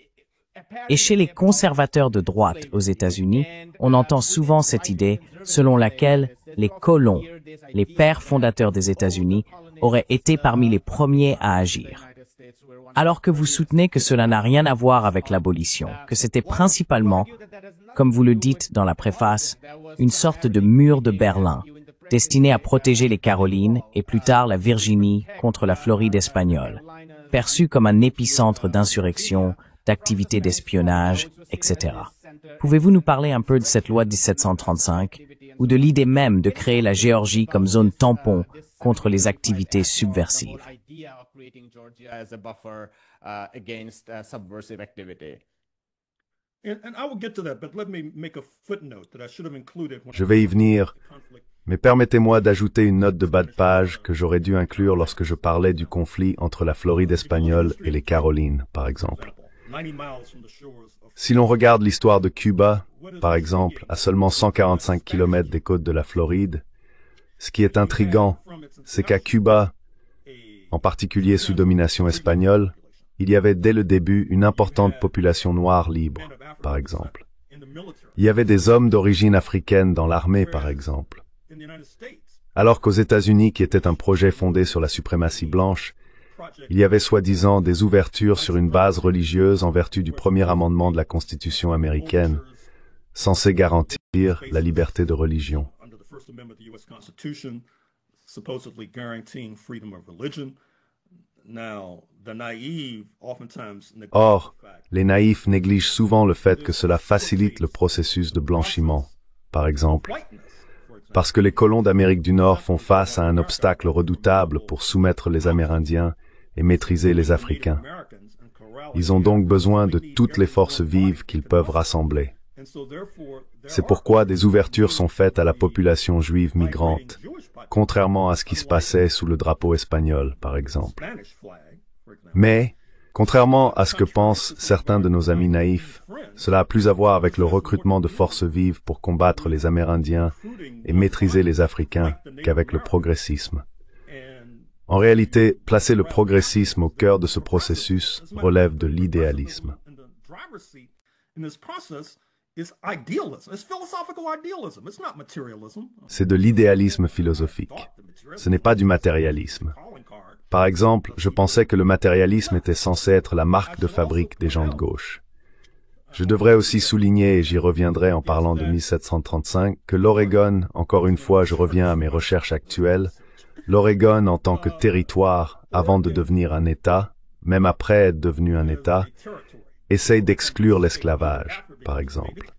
Et chez les conservateurs de droite aux États-Unis, on entend souvent cette idée selon laquelle les colons, les pères fondateurs des États-Unis, auraient été parmi les premiers à agir. Alors que vous soutenez que cela n'a rien à voir avec l'abolition, que c'était principalement, comme vous le dites dans la préface, une sorte de mur de Berlin, destiné à protéger les Carolines et plus tard la Virginie contre la Floride espagnole, perçu comme un épicentre d'insurrection, d'activités d'espionnage, etc. Pouvez-vous nous parler un peu de cette loi de 1735 ou de l'idée même de créer la Géorgie comme zone tampon contre les activités subversives? Je vais y venir, Mais permettez-moi d'ajouter une note de bas de page que j'aurais dû inclure lorsque je parlais du conflit entre la Floride espagnole et les Carolines, par exemple. Si l'on regarde l'histoire de Cuba, par exemple, à seulement 145 km des côtes de la Floride, ce qui est intriguant, c'est qu'à Cuba, en particulier sous domination espagnole, il y avait dès le début une importante population noire libre, par exemple. Il y avait des hommes d'origine africaine dans l'armée, par exemple. Alors qu'aux États-Unis, qui était un projet fondé sur la suprématie blanche, il y avait soi-disant des ouvertures sur une base religieuse en vertu du premier amendement de la Constitution américaine, censé garantir la liberté de religion. Or, les naïfs négligent souvent le fait que cela facilite le processus de blanchiment. Par exemple, parce que les colons d'Amérique du Nord font face à un obstacle redoutable pour soumettre les Amérindiens et maîtriser les Africains. Ils ont donc besoin de toutes les forces vives qu'ils peuvent rassembler. C'est pourquoi des ouvertures sont faites à la population juive migrante, contrairement à ce qui se passait sous le drapeau espagnol, par exemple. Mais, contrairement à ce que pensent certains de nos amis naïfs, cela a plus à voir avec le recrutement de forces vives pour combattre les Amérindiens et maîtriser les Africains qu'avec le progressisme. En réalité, placer le progressisme au cœur de ce processus relève de l'idéalisme. C'est de l'idéalisme philosophique. Ce n'est pas du matérialisme. Par exemple, je pensais que le matérialisme était censé être la marque de fabrique des gens de gauche. Je devrais aussi souligner, et j'y reviendrai en parlant de 1735, que l'Oregon, encore une fois je reviens à mes recherches actuelles, l'Oregon en tant que territoire, avant de devenir un État, même après être devenu un État, essaye d'exclure l'esclavage, par exemple.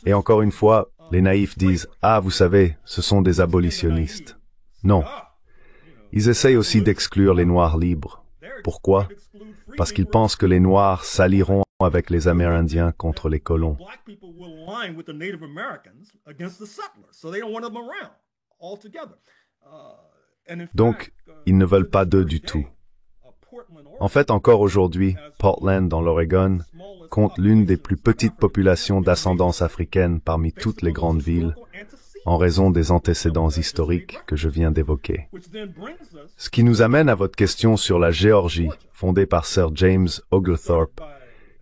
Et encore une fois, les naïfs disent « Ah, vous savez, ce sont des abolitionnistes ». Non. Ils essayent aussi d'exclure les Noirs libres. Pourquoi? Parce qu'ils pensent que les Noirs s'allieront avec les Amérindiens contre les colons. Donc, ils ne veulent pas d'eux du tout. En fait, encore aujourd'hui, Portland, dans l'Oregon, compte l'une des plus petites populations d'ascendance africaine parmi toutes les grandes villes, en raison des antécédents historiques que je viens d'évoquer. Ce qui nous amène à votre question sur la Géorgie, fondée par Sir James Oglethorpe,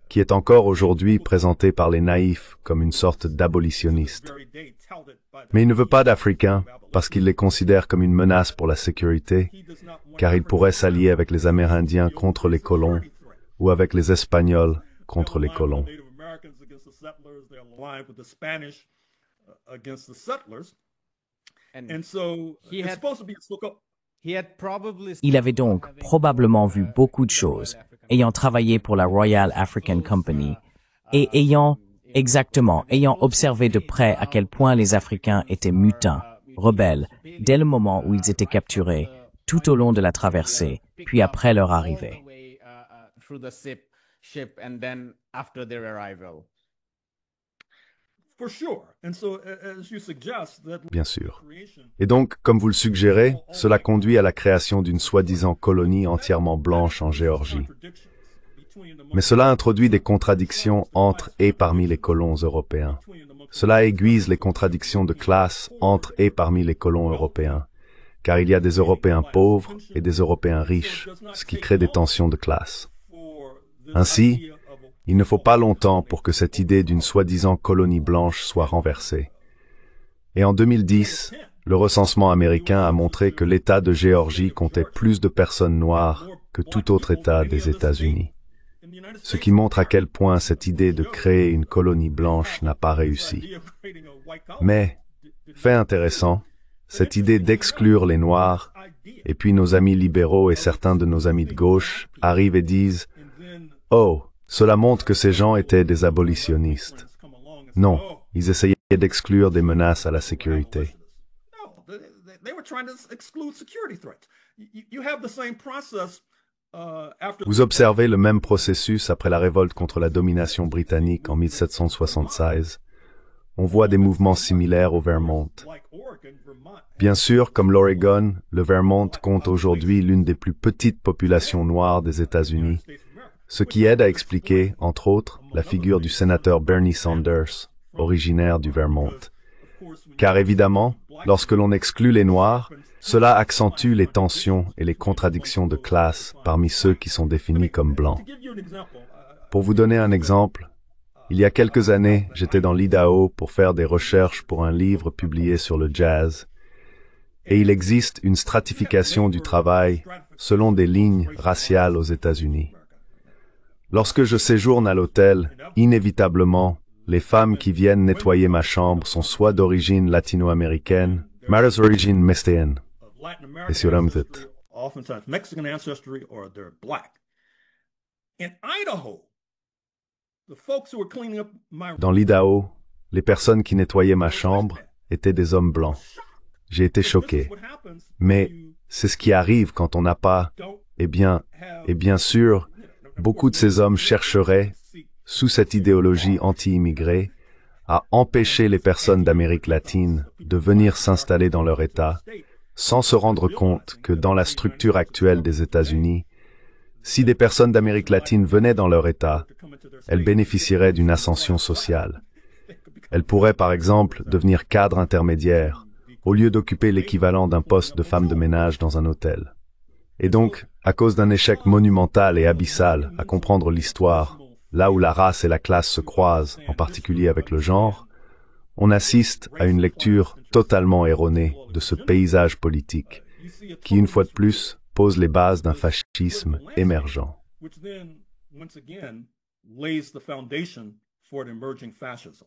qui est encore aujourd'hui présenté par les naïfs comme une sorte d'abolitionniste. Mais il ne veut pas d'Africains parce qu'il les considère comme une menace pour la sécurité, car il pourrait s'allier avec les Amérindiens contre les colons ou avec les Espagnols contre les colons. Il avait donc probablement vu beaucoup de choses, ayant travaillé pour la Royal African Company, et ayant observé de près à quel point les Africains étaient mutins, rebelles, dès le moment où ils étaient capturés, tout au long de la traversée, puis après leur arrivée. Bien sûr. Et donc, comme vous le suggérez, cela conduit à la création d'une soi-disant colonie entièrement blanche en Géorgie. Mais cela introduit des contradictions entre et parmi les colons européens. Cela aiguise les contradictions de classe entre et parmi les colons européens, car il y a des Européens pauvres et des Européens riches, ce qui crée des tensions de classe. Ainsi, il ne faut pas longtemps pour que cette idée d'une soi-disant colonie blanche soit renversée. Et en 2010, le recensement américain a montré que l'État de Géorgie comptait plus de personnes noires que tout autre État des États-Unis. Ce qui montre à quel point cette idée de créer une colonie blanche n'a pas réussi. Mais, fait intéressant, cette idée d'exclure les Noirs, et puis nos amis libéraux et certains de nos amis de gauche arrivent et disent « Oh, cela montre que ces gens étaient des abolitionnistes. » Non, ils essayaient d'exclure des menaces à la sécurité. Vous observez le même processus après la révolte contre la domination britannique en 1776. on voit des mouvements similaires au Vermont. Bien sûr, comme l'Oregon, le Vermont compte aujourd'hui l'une des plus petites populations noires des États-Unis, ce qui aide à expliquer, entre autres, la figure du sénateur Bernie Sanders, originaire du Vermont. Car évidemment, lorsque l'on exclut les Noirs, cela accentue les tensions et les contradictions de classe parmi ceux qui sont définis comme blancs. Pour vous donner un exemple, il y a quelques années, j'étais dans l'Idaho pour faire des recherches pour un livre publié sur le jazz, et il existe une stratification du travail selon des lignes raciales aux États-Unis. Lorsque je séjourne à l'hôtel, inévitablement, les femmes qui viennent nettoyer ma chambre sont soit d'origine latino-américaine, mais d'origine mestienne. Et sur un mythe. Oftentimes Mexican ancestry or they're black. In Idaho, the folks who were cleaning up my Dans l'Idaho, les personnes qui nettoyaient ma chambre étaient des hommes blancs. J'ai été choqué. Mais c'est ce qui arrive quand on n'a pas, et bien sûr, beaucoup de ces hommes chercheraient, sous cette idéologie anti-immigrée, à empêcher les personnes d'Amérique latine de venir s'installer dans leur État, sans se rendre compte que dans la structure actuelle des États-Unis, si des personnes d'Amérique latine venaient dans leur État, elles bénéficieraient d'une ascension sociale. Elles pourraient par exemple devenir cadres intermédiaires, au lieu d'occuper l'équivalent d'un poste de femme de ménage dans un hôtel. Et donc, à cause d'un échec monumental et abyssal à comprendre l'histoire, là où la race et la classe se croisent, en particulier avec le genre, on assiste à une lecture totalement erronée de ce paysage politique, qui, une fois de plus, pose les bases d'un fascisme émergent. which then, once again, lays the foundation for an emerging fascism.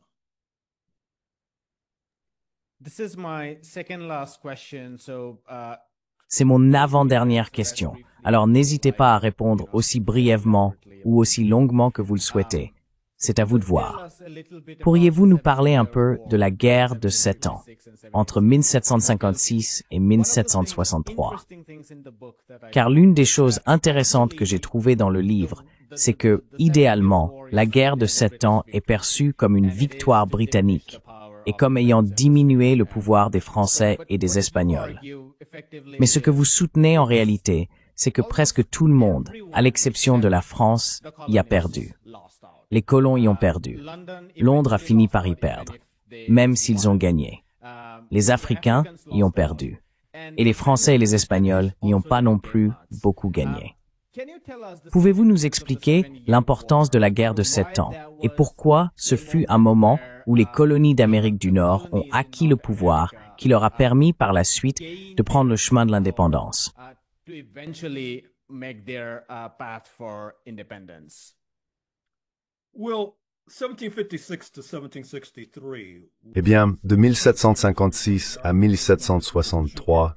This is my second last question. C'est mon avant-dernière question, alors n'hésitez pas à répondre aussi brièvement ou aussi longuement que vous le souhaitez. C'est à vous de voir. Pourriez-vous nous parler un peu de la guerre de 7 ans, entre 1756 et 1763? Car l'une des choses intéressantes que j'ai trouvées dans le livre, c'est que, idéalement, la guerre de 7 ans est perçue comme une victoire britannique et comme ayant diminué le pouvoir des Français et des Espagnols. Mais ce que vous soutenez en réalité, c'est que presque tout le monde, à l'exception de la France, y a perdu. Les colons y ont perdu. Londres a fini par y perdre, même s'ils ont gagné. Les Africains y ont perdu. Et les Français et les Espagnols n'y ont pas non plus beaucoup gagné. Pouvez-vous nous expliquer l'importance de la guerre de 7 ans et pourquoi ce fut un moment où les colonies d'Amérique du Nord ont acquis le pouvoir qui leur a permis par la suite de prendre le chemin de l'indépendance? Well, 1756 to 1763. Eh bien, de 1756 à 1763,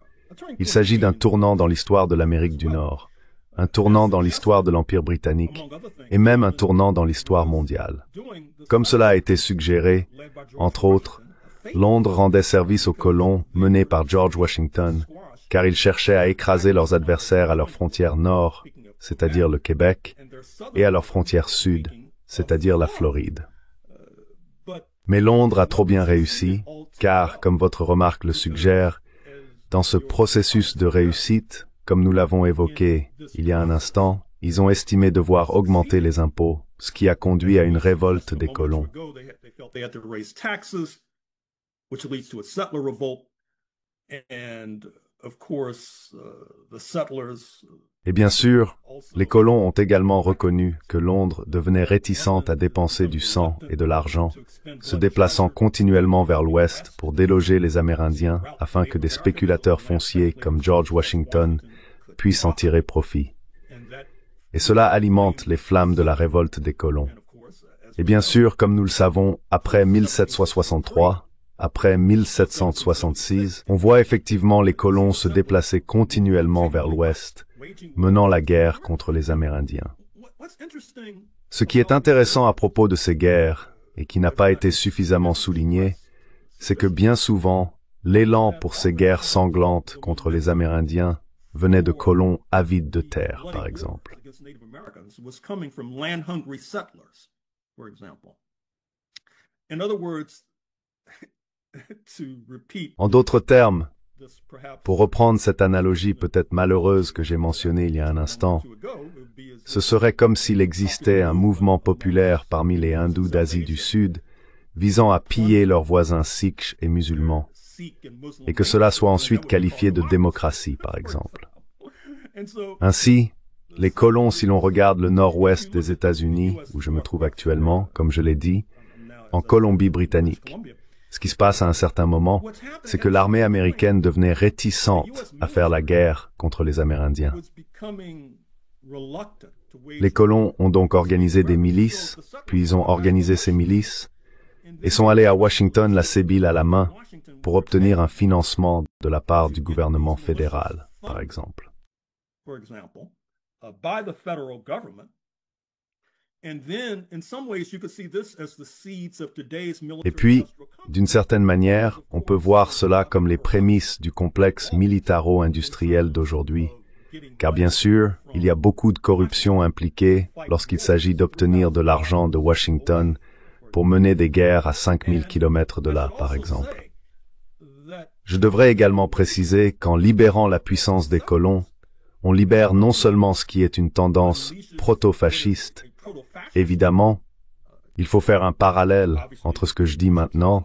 il s'agit d'un tournant dans l'histoire de l'Amérique du Nord, un tournant dans l'histoire de l'Empire britannique, et même un tournant dans l'histoire mondiale. Comme cela a été suggéré, entre autres, Londres rendait service aux colons menés par George Washington, car ils cherchaient à écraser leurs adversaires à leur frontière nord, c'est-à-dire le Québec, et à leur frontière sud, c'est-à-dire la Floride. Mais Londres a trop bien réussi, car, comme votre remarque le suggère, dans ce processus de réussite, comme nous l'avons évoqué il y a un instant, ils ont estimé devoir augmenter les impôts, ce qui a conduit à une révolte des colons. Which leads to a settler revolt, and of course, the settlers. Et bien sûr, les colons ont également reconnu que Londres devenait réticente à dépenser du sang et de l'argent, se déplaçant continuellement vers l'ouest pour déloger les Amérindiens afin que des spéculateurs fonciers comme George Washington puissent en tirer profit. Et cela alimente les flammes de la révolte des colons. Et bien sûr, comme nous le savons, après 1763, après 1766, on voit effectivement les colons se déplacer continuellement vers l'ouest, menant la guerre contre les Amérindiens. Ce qui est intéressant à propos de ces guerres, et qui n'a pas été suffisamment souligné, c'est que bien souvent, l'élan pour ces guerres sanglantes contre les Amérindiens venait de colons avides de terre, par exemple. In other words, to repeat En d'autres termes, this perhaps pour reprendre cette analogie peut-être malheureuse que j'ai mentionnée il y a un instant, ce serait comme s'il existait un mouvement populaire parmi les hindous d'Asie du Sud visant à piller leurs voisins sikhs et musulmans, et que cela soit ensuite qualifié de démocratie, par exemple. Ainsi, les colons, si l'on regarde le nord-ouest des États-Unis, où je me trouve actuellement, comme je l'ai dit, en Colombie-Britannique, ce qui se passe à un certain moment, c'est que l'armée américaine devenait réticente à faire la guerre contre les Amérindiens. Les colons ont donc organisé des milices, puis ils ont organisé ces milices, et sont allés à Washington la sébile à la main pour obtenir un financement de la part du gouvernement fédéral, par exemple. for example, by the federal government. And then, in some ways, you could see this as the seeds of today's Et military puis, industrial complex. d'une certaine manière, on peut voir cela comme les prémices du complexe militaro-industriel d'aujourd'hui. Car bien sûr, il y a beaucoup de corruption impliquée lorsqu'il s'agit d'obtenir de l'argent de Washington pour mener des guerres à 5000 kilomètres de là, par exemple. Je devrais également préciser qu'en libérant la puissance des colons, on libère non seulement ce qui est une tendance proto-fasciste. Évidemment, il faut faire un parallèle entre ce que je dis maintenant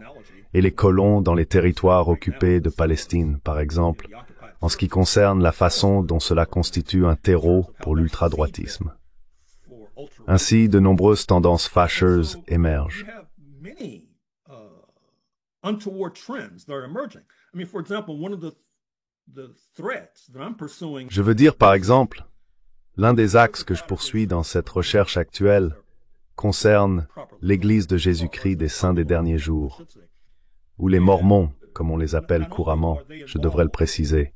et les colons dans les territoires occupés de Palestine, par exemple, en ce qui concerne la façon dont cela constitue un terreau pour l'ultradroitisme. Ainsi, de nombreuses tendances fâcheuses émergent. Je veux dire, par exemple, l'un des axes que je poursuis dans cette recherche actuelle concerne l'Église de Jésus-Christ des Saints des Derniers Jours, ou les Mormons, comme on les appelle couramment, je devrais le préciser.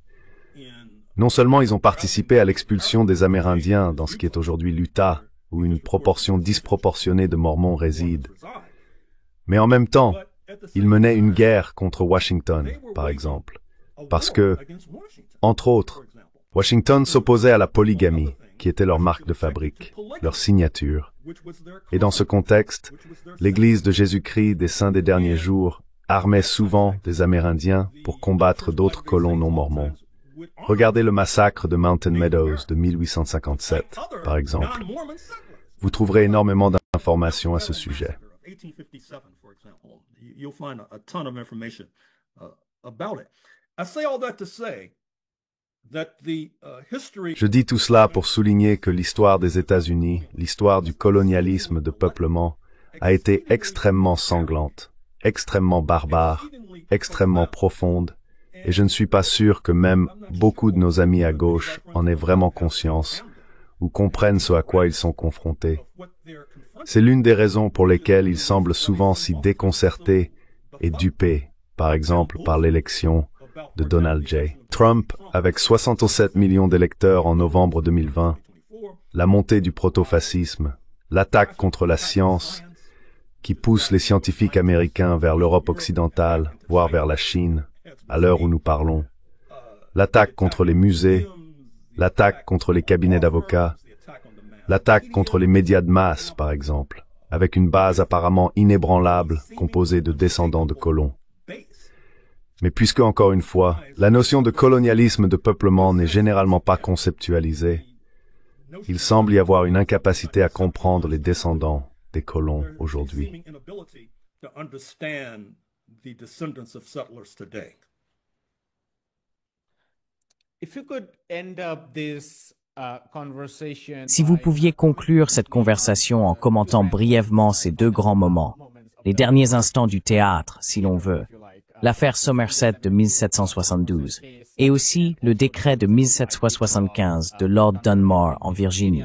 Non seulement ils ont participé à l'expulsion des Amérindiens dans ce qui est aujourd'hui l'Utah, où une proportion disproportionnée de Mormons réside, mais en même temps, ils menaient une guerre contre Washington, par exemple, parce que, entre autres, Washington s'opposait à la polygamie, qui était leur marque de fabrique, leur signature. Et dans ce contexte, l'Église de Jésus-Christ des Saints des Derniers Jours armait souvent des Amérindiens pour combattre d'autres colons non mormons. Regardez le massacre de Mountain Meadows de 1857, par exemple. Vous trouverez énormément d'informations à ce sujet. Je dis tout cela pour souligner que l'histoire des États-Unis, l'histoire du colonialisme de peuplement, a été extrêmement sanglante, extrêmement barbare, extrêmement profonde, et je ne suis pas sûr que même beaucoup de nos amis à gauche en aient vraiment conscience ou comprennent ce à quoi ils sont confrontés. C'est l'une des raisons pour lesquelles ils semblent souvent si déconcertés et dupés, par exemple par l'élection de Donald J. Trump, avec 67 millions d'électeurs en novembre 2020, la montée du proto-fascisme, l'attaque contre la science, qui pousse les scientifiques américains vers l'Europe occidentale, voire vers la Chine, à l'heure où nous parlons, l'attaque contre les musées, l'attaque contre les cabinets d'avocats, l'attaque contre les médias de masse, par exemple, avec une base apparemment inébranlable composée de descendants de colons. Mais puisque, encore une fois, la notion de colonialisme de peuplement n'est généralement pas conceptualisée, il semble y avoir une incapacité à comprendre les descendants des colons aujourd'hui. Si vous pouviez conclure cette conversation en commentant brièvement ces deux grands moments, les derniers instants du théâtre, si l'on veut, l'affaire Somerset de 1772, et aussi le décret de 1775 de Lord Dunmore en Virginie,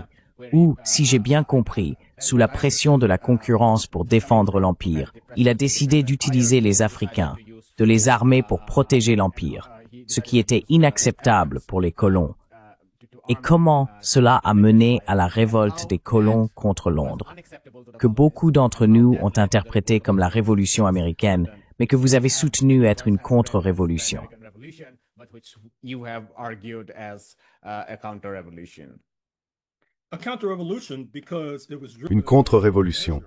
où, si j'ai bien compris, sous la pression de la concurrence pour défendre l'Empire, il a décidé d'utiliser les Africains, de les armer pour protéger l'Empire, ce qui était inacceptable pour les colons. Et comment cela a mené à la révolte des colons contre Londres, que beaucoup d'entre nous ont interprété comme la Révolution américaine, mais que vous avez soutenu être une contre-révolution. Une contre-révolution.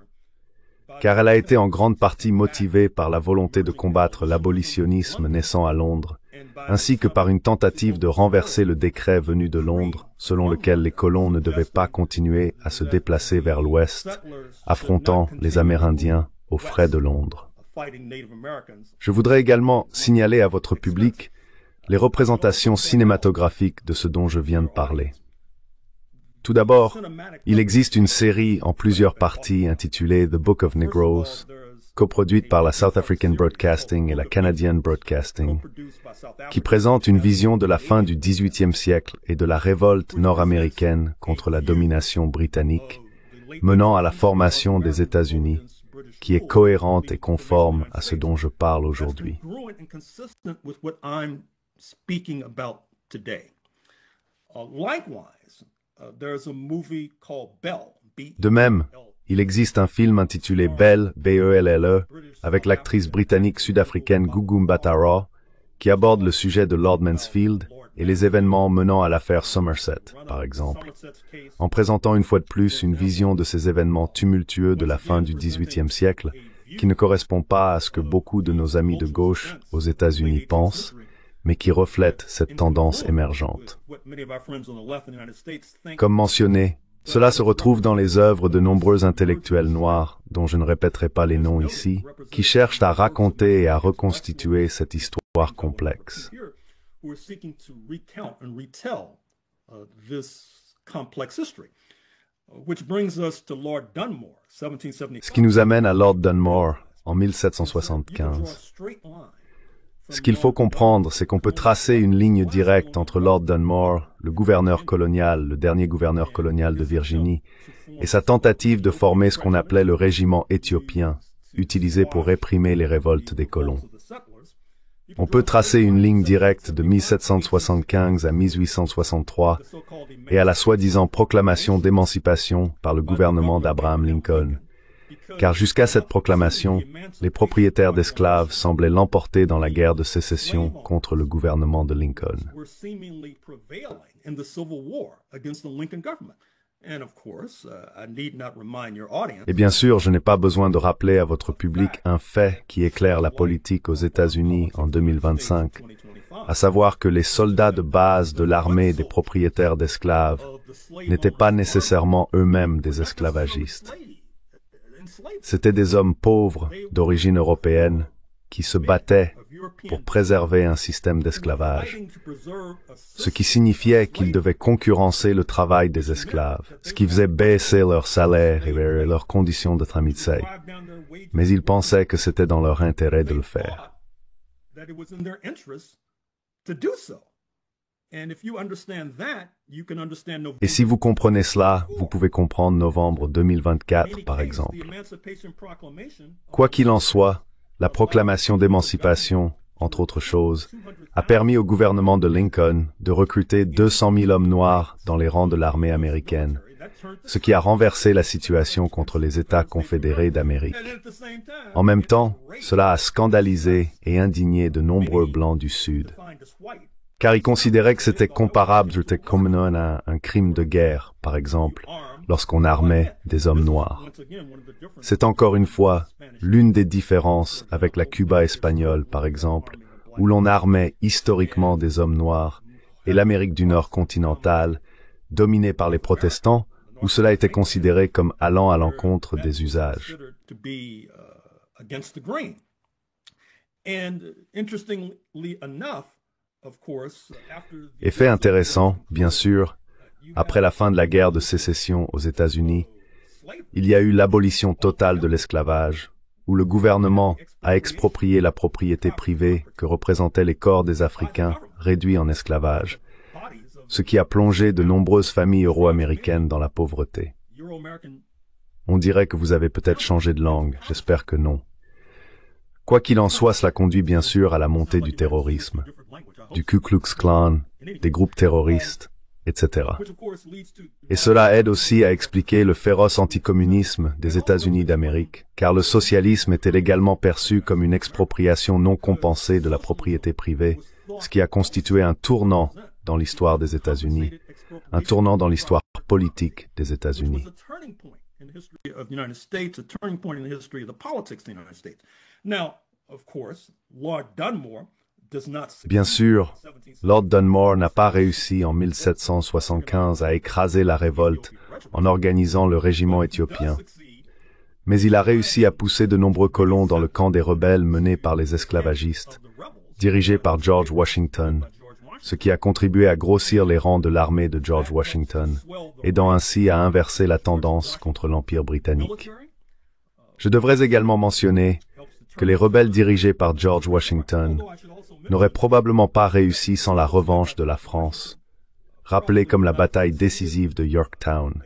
car elle a été en grande partie motivée par la volonté de combattre l'abolitionnisme naissant à Londres, ainsi que par une tentative de renverser le décret venu de Londres, selon lequel les colons ne devaient pas continuer à se déplacer vers l'ouest, affrontant les Amérindiens aux frais de Londres. Je voudrais également signaler à votre public les représentations cinématographiques de ce dont je viens de parler. Tout d'abord, il existe une série en plusieurs parties intitulée The Book of Negroes, coproduite par la South African Broadcasting et la Canadian Broadcasting, qui présente une vision de la fin du XVIIIe siècle et de la révolte nord-américaine contre la domination britannique, menant à la formation des États-Unis, qui est cohérente et conforme à ce dont je parle aujourd'hui. De même, il existe un film intitulé Belle, B-E-L-L-E, avec l'actrice britannique sud-africaine Gugu Mbatha-Raw, qui aborde le sujet de Lord Mansfield et les événements menant à l'affaire Somerset, par exemple, en présentant une fois de plus une vision de ces événements tumultueux de la fin du XVIIIe siècle, qui ne correspond pas à ce que beaucoup de nos amis de gauche aux États-Unis pensent, mais qui reflète cette tendance émergente. Comme mentionné, cela se retrouve dans les œuvres de nombreux intellectuels noirs, dont je ne répéterai pas les noms ici, qui cherchent à raconter et à reconstituer cette histoire complexe. Ce qui nous amène à Lord Dunmore en 1775. Ce qu'il faut comprendre, c'est qu'on peut tracer une ligne directe entre Lord Dunmore, le gouverneur colonial, le dernier gouverneur colonial de Virginie, et sa tentative de former ce qu'on appelait le régiment éthiopien, utilisé pour réprimer les révoltes des colons. On peut tracer une ligne directe de 1775 à 1863 et à la soi-disant proclamation d'émancipation par le gouvernement d'Abraham Lincoln. Car jusqu'à cette proclamation, les propriétaires d'esclaves semblaient l'emporter dans la guerre de sécession contre le gouvernement de Lincoln. Et bien sûr, je n'ai pas besoin de rappeler à votre public un fait qui éclaire la politique aux États-Unis en 2025, à savoir que les soldats de base de l'armée des propriétaires d'esclaves n'étaient pas nécessairement eux-mêmes des esclavagistes. C'étaient des hommes pauvres d'origine européenne qui se battaient pour préserver un système d'esclavage, ce qui signifiait qu'ils devaient concurrencer le travail des esclaves, ce qui faisait baisser leur salaire et leurs conditions de travail. Mais ils pensaient que c'était dans leur intérêt de le faire. Et si vous comprenez cela, vous pouvez comprendre novembre 2024, par exemple. Quoi qu'il en soit, la proclamation d'émancipation, entre autres choses, a permis au gouvernement de Lincoln de recruter 200 000 hommes noirs dans les rangs de l'armée américaine, ce qui a renversé la situation contre les États confédérés d'Amérique. En même temps, cela a scandalisé et indigné de nombreux Blancs du Sud, car ils considéraient que c'était comparable à un crime de guerre, par exemple, lorsqu'on armait des hommes noirs. C'est encore une fois l'une des différences avec la Cuba espagnole, par exemple, où l'on armait historiquement des hommes noirs, et l'Amérique du Nord continentale, dominée par les protestants, où cela était considéré comme allant à l'encontre des usages. Et fait intéressant, bien sûr, après la fin de la guerre de sécession aux États-Unis, il y a eu l'abolition totale de l'esclavage, où le gouvernement a exproprié la propriété privée que représentaient les corps des Africains réduits en esclavage, ce qui a plongé de nombreuses familles euro-américaines dans la pauvreté. On dirait que vous avez peut-être changé de langue, j'espère que non. Quoi qu'il en soit, cela conduit bien sûr à la montée du terrorisme, du Ku Klux Klan, des groupes terroristes, etc. Et cela aide aussi à expliquer le féroce anticommunisme des États-Unis d'Amérique, car le socialisme était également perçu comme une expropriation non compensée de la propriété privée, ce qui a constitué un tournant dans l'histoire des États-Unis, un tournant dans l'histoire politique des États-Unis. in the history of the United States, a turning point in the history of the politics of the United States. Now, of course, Lord Dunmore does not Bien sûr, Lord Dunmore n'a pas réussi en 1775 à écraser la révolte en organisant le régiment éthiopien, mais il a réussi à pousser de nombreux colons dans le camp des rebelles menés par les esclavagistes, dirigés par George Washington, ce qui a contribué à grossir les rangs de l'armée de George Washington, aidant ainsi à inverser la tendance contre l'Empire britannique. Je devrais également mentionner que les rebelles dirigés par George Washington n'auraient probablement pas réussi sans la revanche de la France, rappelée comme la bataille décisive de Yorktown,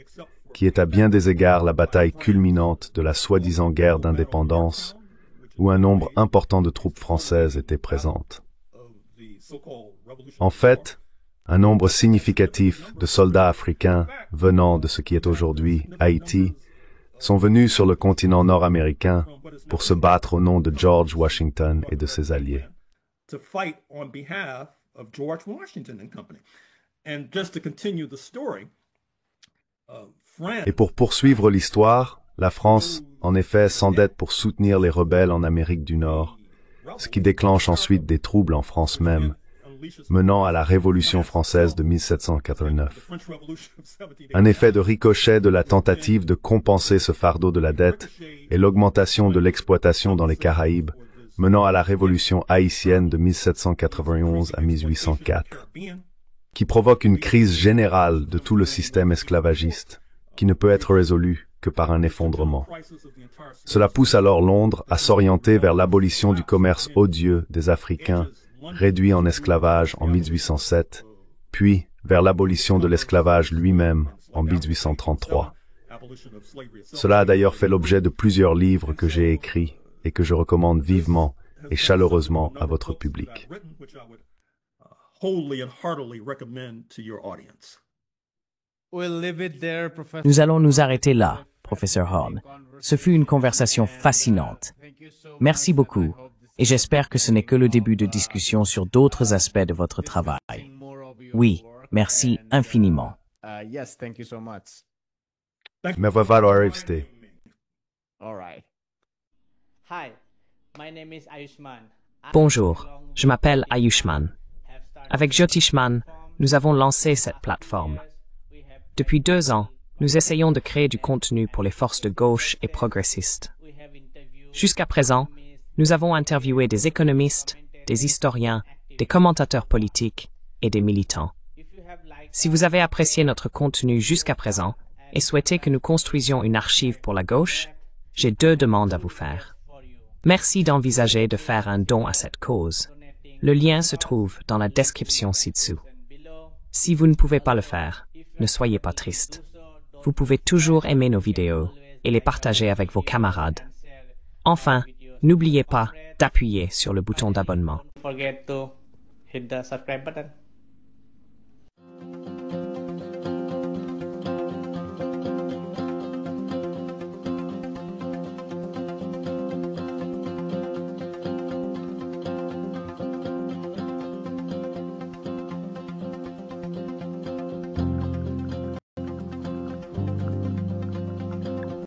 qui est à bien des égards la bataille culminante de la soi-disant guerre d'indépendance, où un nombre important de troupes françaises étaient présentes. En fait, un nombre significatif de soldats africains venant de ce qui est aujourd'hui Haïti sont venus sur le continent nord-américain pour se battre au nom de George Washington et de ses alliés. To fight on behalf of George Washington and company. And just to continue the story, France... Et pour poursuivre l'histoire, la France, en effet, s'endette pour soutenir les rebelles en Amérique du Nord, ce qui déclenche ensuite des troubles en France même, menant à la Révolution française de 1789. Un effet de ricochet de la tentative de compenser ce fardeau de la dette et l'augmentation de l'exploitation dans les Caraïbes, menant à la Révolution haïtienne de 1791 à 1804, qui provoque une crise générale de tout le système esclavagiste, qui ne peut être résolue que par un effondrement. Cela pousse alors Londres à s'orienter vers l'abolition du commerce odieux des Africains, réduits en esclavage en 1807, puis vers l'abolition de l'esclavage lui-même en 1833. Cela a d'ailleurs fait l'objet de plusieurs livres que j'ai écrits et que je recommande vivement et chaleureusement à votre public. Nous allons nous arrêter là, professeur Horn. Ce fut une conversation fascinante. Merci beaucoup, et j'espère que ce n'est que le début de discussion sur d'autres aspects de votre travail. Oui, merci infiniment. Me revoir, Bonjour, je m'appelle Ayushman. Avec Jyotishman, nous avons lancé cette plateforme. Depuis 2 ans, nous essayons de créer du contenu pour les forces de gauche et progressistes. Jusqu'à présent, nous avons interviewé des économistes, des historiens, des commentateurs politiques et des militants. Si vous avez apprécié notre contenu jusqu'à présent et souhaitez que nous construisions une archive pour la gauche, j'ai 2 demandes à vous faire. Merci d'envisager de faire un don à cette cause. Le lien se trouve dans la description ci-dessous. Si vous ne pouvez pas le faire, ne soyez pas triste. Vous pouvez toujours aimer nos vidéos et les partager avec vos camarades. Enfin, n'oubliez pas d'appuyer sur le bouton d'abonnement. Don't forget to hit the subscribe button.